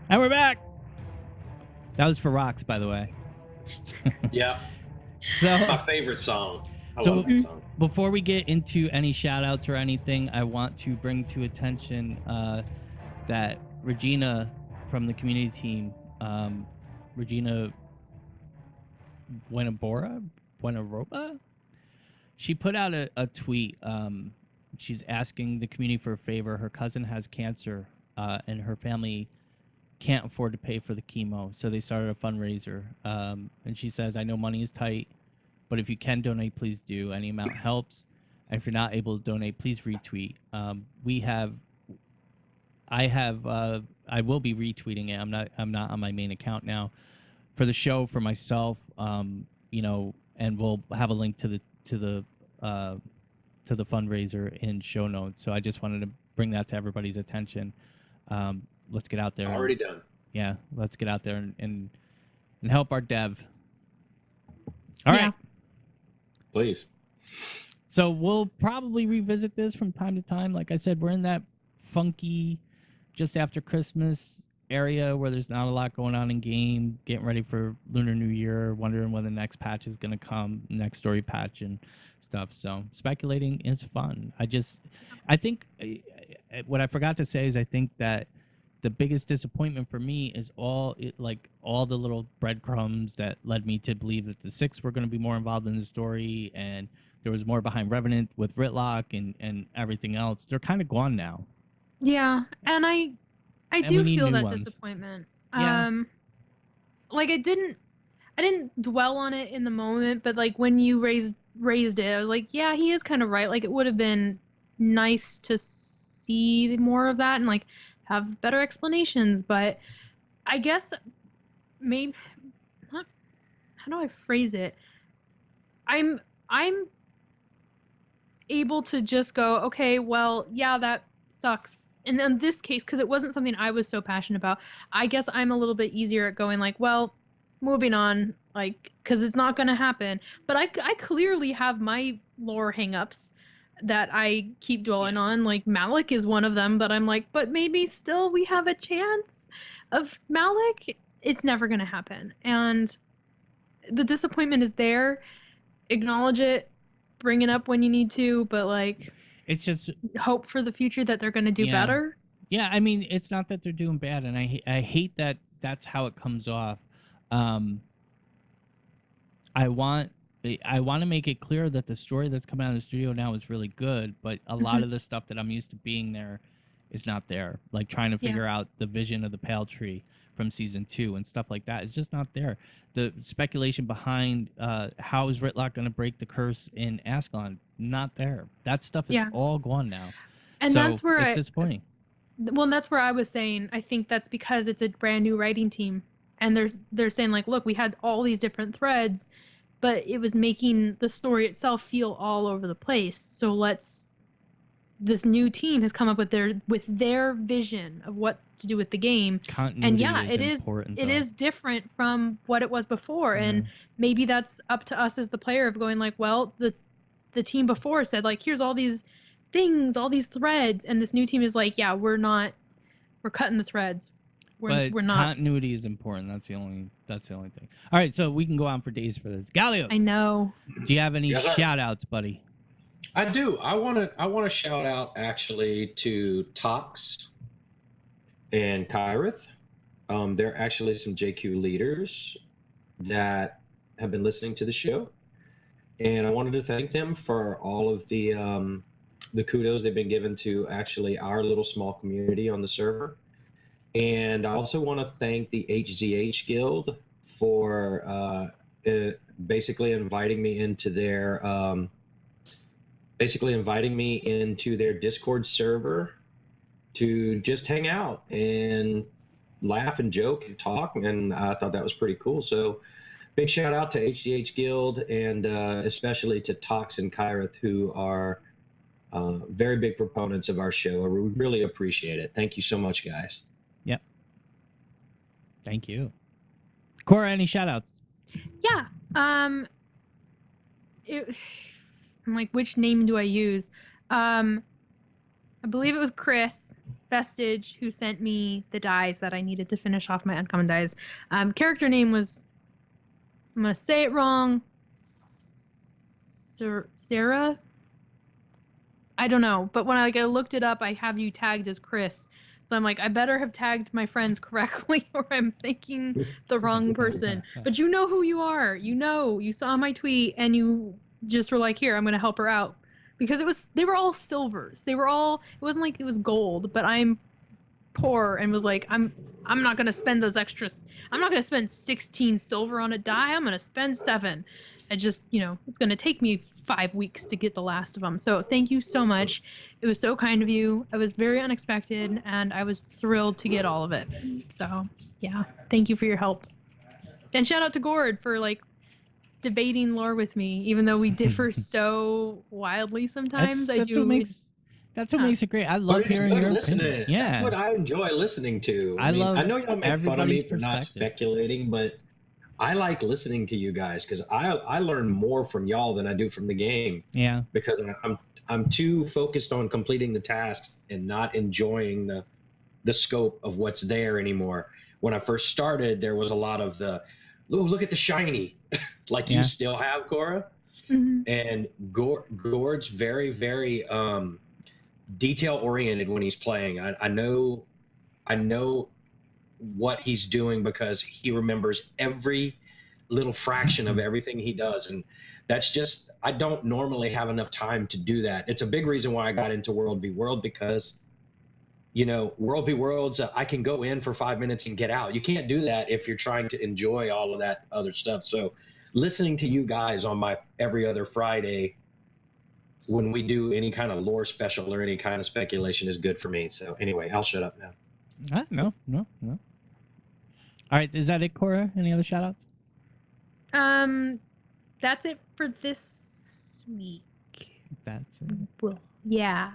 And we're back. That was for Rox, by the way. Yeah, So my favorite song. I So- love that song. before we get into any shout outs or anything, I want to bring to attention that Regina from the community team, Regina Buenaroba, she put out a tweet. She's asking the community for a favor. Her cousin has cancer, and her family can't afford to pay for the chemo, so they started a fundraiser. And she says, I know money is tight, but if you can donate, please do. Any amount helps. And if you're not able to donate, please retweet. I will be retweeting it. I'm not on my main account now for the show, for myself. And we'll have a link to the fundraiser in show notes. So I just wanted to bring that to everybody's attention. Let's get out there. Already done. Yeah, let's get out there and help our dev. All right. Please. So we'll probably revisit this from time to time. Like I said, we're in that funky just after Christmas area where there's not a lot going on in game, getting ready for Lunar New Year, wondering when the next patch is going to come, next story patch and stuff. So speculating is fun. I think what I forgot to say is I think that the biggest disappointment for me is all the little breadcrumbs that led me to believe that the Six were going to be more involved in the story and there was more behind Revenant with Ritlock and everything else. They're kind of gone now. Yeah, and I And do we need feel new that ones. disappointment. Yeah. Like I didn't dwell on it in the moment, but like when you raised it, I was like, yeah, he is kind of right. Like it would have been nice to see more of that and like have better explanations, but I guess maybe not. How do I phrase it? I'm able to just go, okay, well, yeah, that sucks. And in this case, because it wasn't something I was so passionate about, I guess I'm a little bit easier at going like, well, moving on, like, because it's not going to happen. But I clearly have my lore hangups that I keep dwelling on. Like Malik is one of them, but I'm like, but maybe still we have a chance of Malik. It's never going to happen. And the disappointment is there. Acknowledge it, bring it up when you need to, but like It's just hope for the future that they're going to do better. Yeah, I mean, it's not that they're doing bad, and I hate that that's how it comes off. I want to make it clear that the story that's coming out of the studio now is really good, but a lot of the stuff that I'm used to being there is not there. Like trying to figure out the vision of the Pale Tree from season 2 and stuff like that is just not there. The speculation behind how is Ritlock going to break the curse in Ascalon, not there. That stuff is all gone now. And so that's where it's disappointing. Well, that's where I was saying I think that's because it's a brand new writing team, and they're saying like, look, we had all these different threads, but it was making the story itself feel all over the place. So let's this new team has come up with their vision of what to do with the game. Continuity And yeah, is important. it is different from what it was before. Yeah. And maybe that's up to us as the player of going like, well, the team before said like, here's all these things, all these threads, and this new team is like, yeah, we're cutting the threads. We're not. Continuity is important. That's the only thing. All right, so we can go on for days for this. Gallios, I know. do you have any Yes, sir. shout outs, buddy? I do. I want to shout out actually to Tox and Kyrith. They're actually some JQ leaders that have been listening to the show, and I wanted to thank them for all of the kudos they've been given to actually our little small community on the server. And I also want to thank the HZH Guild for basically inviting me into their Discord server to just hang out and laugh and joke and talk, and I thought that was pretty cool. So big shout out to HDH Guild, and especially to Tox and Kyrith, who are very big proponents of our show. We really appreciate it. Thank you so much, guys. Yep. Thank you. Kora, any shout outs? Yeah. I'm like, which name do I use? I believe it was Chris Vestige who sent me the dies that I needed to finish off my uncommon dies. Character name was, I'm gonna say it wrong, Sarah? I don't know, but when I looked it up, I have you tagged as Chris. So I'm like, I better have tagged my friends correctly or I'm thinking the wrong person. But you know who you are. You saw my tweet and you just were like, here, I'm going to help her out. Because they were all silvers. It wasn't like it was gold, but I'm poor and was like, I'm not going to spend those extras. I'm not going to spend 16 silver on a die. I'm going to spend 7. I just, it's going to take me 5 weeks to get the last of them. So thank you so much. It was so kind of you. It was very unexpected and I was thrilled to get all of it. So yeah, thank you for your help. And shout out to Gord for debating lore with me, even though we differ so wildly sometimes. That's what makes it great. I love hearing your opinion. Yeah. That's what I enjoy listening to. I know y'all make fun of me for not speculating, but I like listening to you guys because I learn more from y'all than I do from the game. Yeah. Because I'm too focused on completing the tasks and not enjoying the scope of what's there anymore. When I first started, there was a lot of look at the shiny, you still have, Kora. Mm-hmm. And Gord's very, very detail oriented when he's playing. I know what he's doing because he remembers every little fraction of everything he does, and that's just, I don't normally have enough time to do that. It's a big reason why I got into World v World, because World v Worlds, I can go in for 5 minutes and get out. You can't do that if you're trying to enjoy all of that other stuff. So listening to you guys on my every other Friday when we do any kind of lore special or any kind of speculation is good for me. So anyway, I'll shut up now. No. All right, is that it, Kora? Any other shout outs? That's it for this week. That's it. Well, yeah.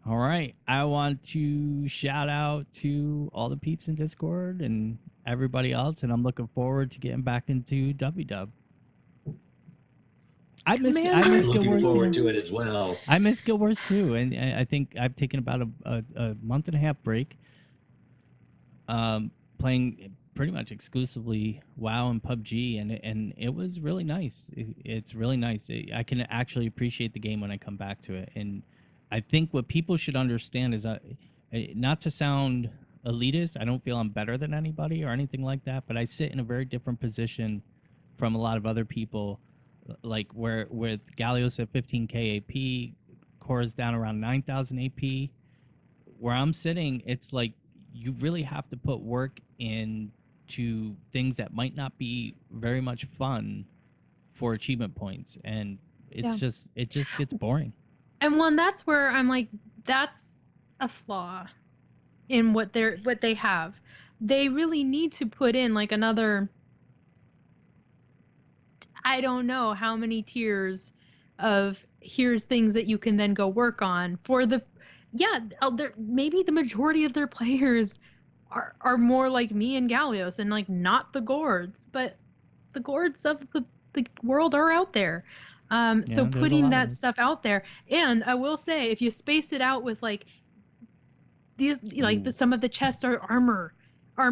All right. I want to shout out to all the peeps in Discord and everybody else, and I'm looking forward to getting back into WW. I miss Guild looking Wars forward to it as well. I miss Guild Wars too, and I think I've taken about a month and a half break, playing pretty much exclusively WoW and PUBG, and it was really nice. It's really nice. I can actually appreciate the game when I come back to it, and I think what people should understand is not to sound elitist, I don't feel I'm better than anybody or anything like that, but I sit in a very different position from a lot of other people. Like where with Gallios at 15k AP, Kora's down around 9,000 AP. Where I'm sitting, it's like you really have to put work into things that might not be very much fun for achievement points, and it just gets boring. And that's where I'm like, that's a flaw in what they have. They really need to put in another, I don't know how many tiers of here's things that you can then go work on for the yeah, maybe the majority of their players are more like me and Gallios and like not the Gords, but the Gords of the world are out there. So Yeah, there's a putting lot of that us. stuff out there, and I will say, if you space it out with like these, like Ooh. some of the chests are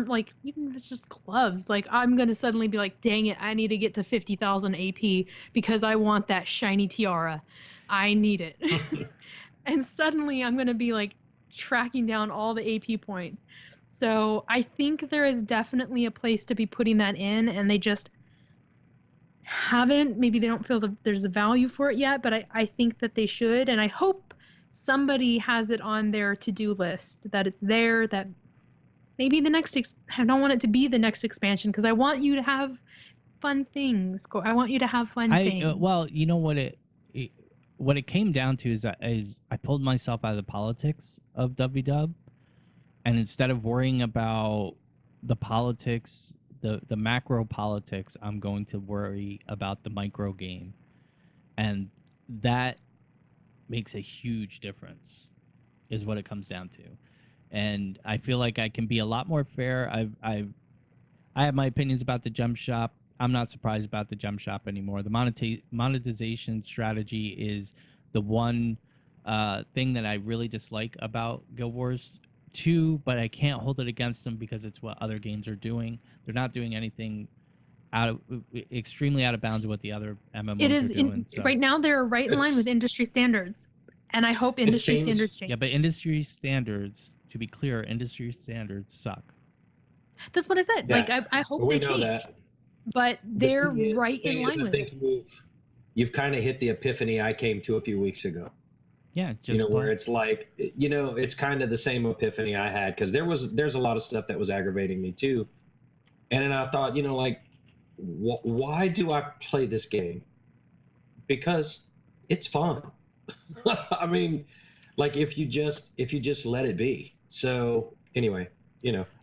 like even if it's just gloves, like I'm gonna suddenly be like, dang it, I need to get to 50,000 AP because I want that shiny tiara. I need it. And suddenly I'm going to be like tracking down all the AP points. So I think there is definitely a place to be putting that in, and they just haven't. Maybe they don't feel that there's a value for it yet, but I think that they should, and I hope somebody has it on their to-do list, that it's there, that maybe the next I don't want it to be the next expansion, because I want you to have fun things. I want you to have fun things. Well, you know what it came down to is I pulled myself out of the politics of WW, and instead of worrying about the politics, the macro politics, I'm going to worry about the micro game, and that makes a huge difference, is what it comes down to. And I feel like I can be a lot more fair. I have my opinions about the jump shop. I'm not surprised about the jump shop anymore. The monetization strategy is the one thing that I really dislike about Guild Wars 2, but I can't hold it against them because it's what other games are doing. They're not doing anything extremely out of bounds of what the other MMOs It is are doing. right now they're right in line with industry standards, and I hope industry standards change. Yeah, but industry standards, to be clear, industry standards suck. That's what I said. Yeah, like I hope we they know change, that. but they're right in line with it. You've kind of hit the epiphany I came to a few weeks ago. Yeah, just where it's like, it's kind of the same epiphany I had, because there's a lot of stuff that was aggravating me too, and then I thought, like, why do I play this game? Because it's fun. I mean, like, if you just let it be. So anyway,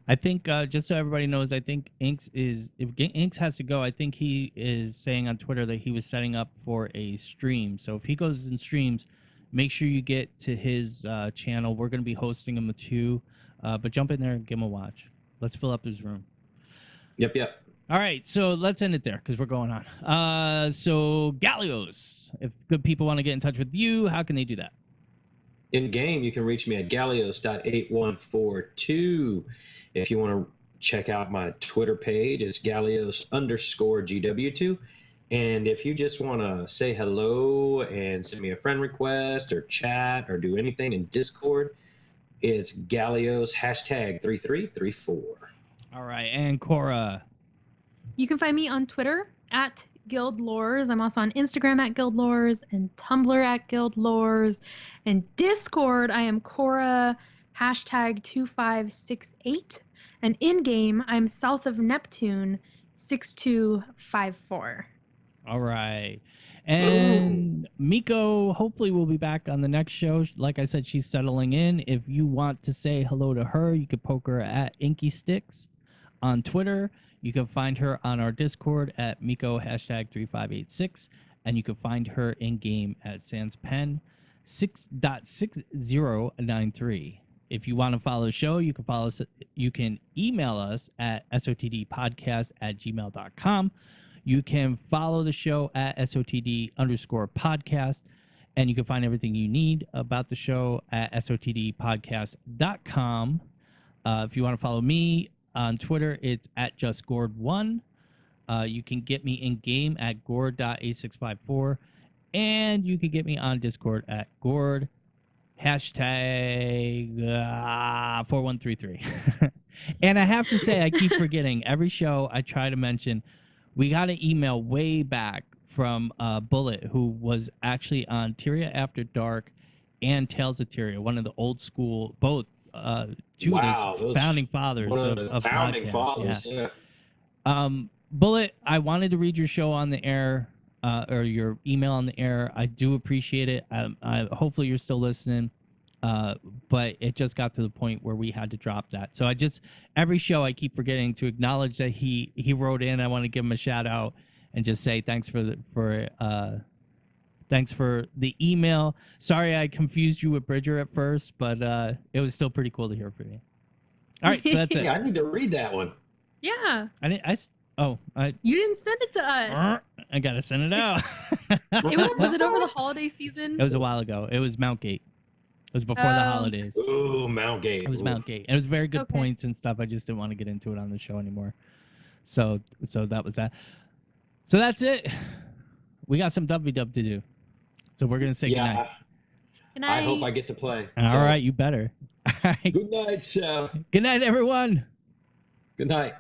I think just so everybody knows, I think Inks has to go. I think he is saying on Twitter that he was setting up for a stream. So if he goes and streams, make sure you get to his channel. We're going to be hosting him too, but jump in there and give him a watch. Let's fill up his room. Yep. All right, so let's end it there because we're going on. So Gallios, if good people want to get in touch with you, how can they do that? In game, you can reach me at gallios.8142. If you want to check out my Twitter page, it's Gallios_GW2. And if you just want to say hello and send me a friend request or chat or do anything in Discord, it's Gallios #3334. All right, and Kora. You can find me on Twitter at Guild Lores. I'm also on Instagram at Guild Lores and Tumblr at Guild Lores. And Discord, I am Kora #2568. And in-game, I'm south of Neptune 6254. All right. And Miko, hopefully, will be back on the next show. Like I said, she's settling in. If you want to say hello to her, you can poke her at Inky Sticks on Twitter. You can find her on our Discord at Miko #3586. And you can find her in game at SansPen 6.6093. If you want to follow the show, you can follow us. You can email us at sotdpodcast@gmail.com. You can follow the show at SOTD_podcast, and you can find everything you need about the show at SOTDpodcast.com. If you want to follow me on Twitter, it's at JustGord1. You can get me in game at Gord.a654, and you can get me on Discord at Gord #4133. And I have to say, I keep forgetting every show I try to mention. We got an email way back from Bullet, who was actually on Tyria After Dark and Tales of Tyria, one of the old school, both two of those founding fathers of founding podcasts. fathers. Yeah. Bullet, I wanted to read your show on the air, or your email on the air. I do appreciate it. Hopefully you're still listening. But it just got to the point where we had to drop that. So every show I keep forgetting to acknowledge that he wrote in. I want to give him a shout out and just say thanks for Thanks for the email. Sorry I confused you with Bridger at first, but it was still pretty cool to hear from you. All right, so that's it. Yeah, I need to read that one. Yeah. You didn't send it to us. I gotta send it out. Was it over the holiday season? It was a while ago. It was Mount Gate. It was before the holidays. Ooh, Mount Gate. It was Mount Gate. And it was very good points and stuff. I just didn't want to get into it on the show anymore. So that was that. So that's it. We got some dub-dub to do. So we're gonna say goodnight. Good night. I hope I get to play. All right, you better. All right. Good night, Chef. Good night, everyone. Good night.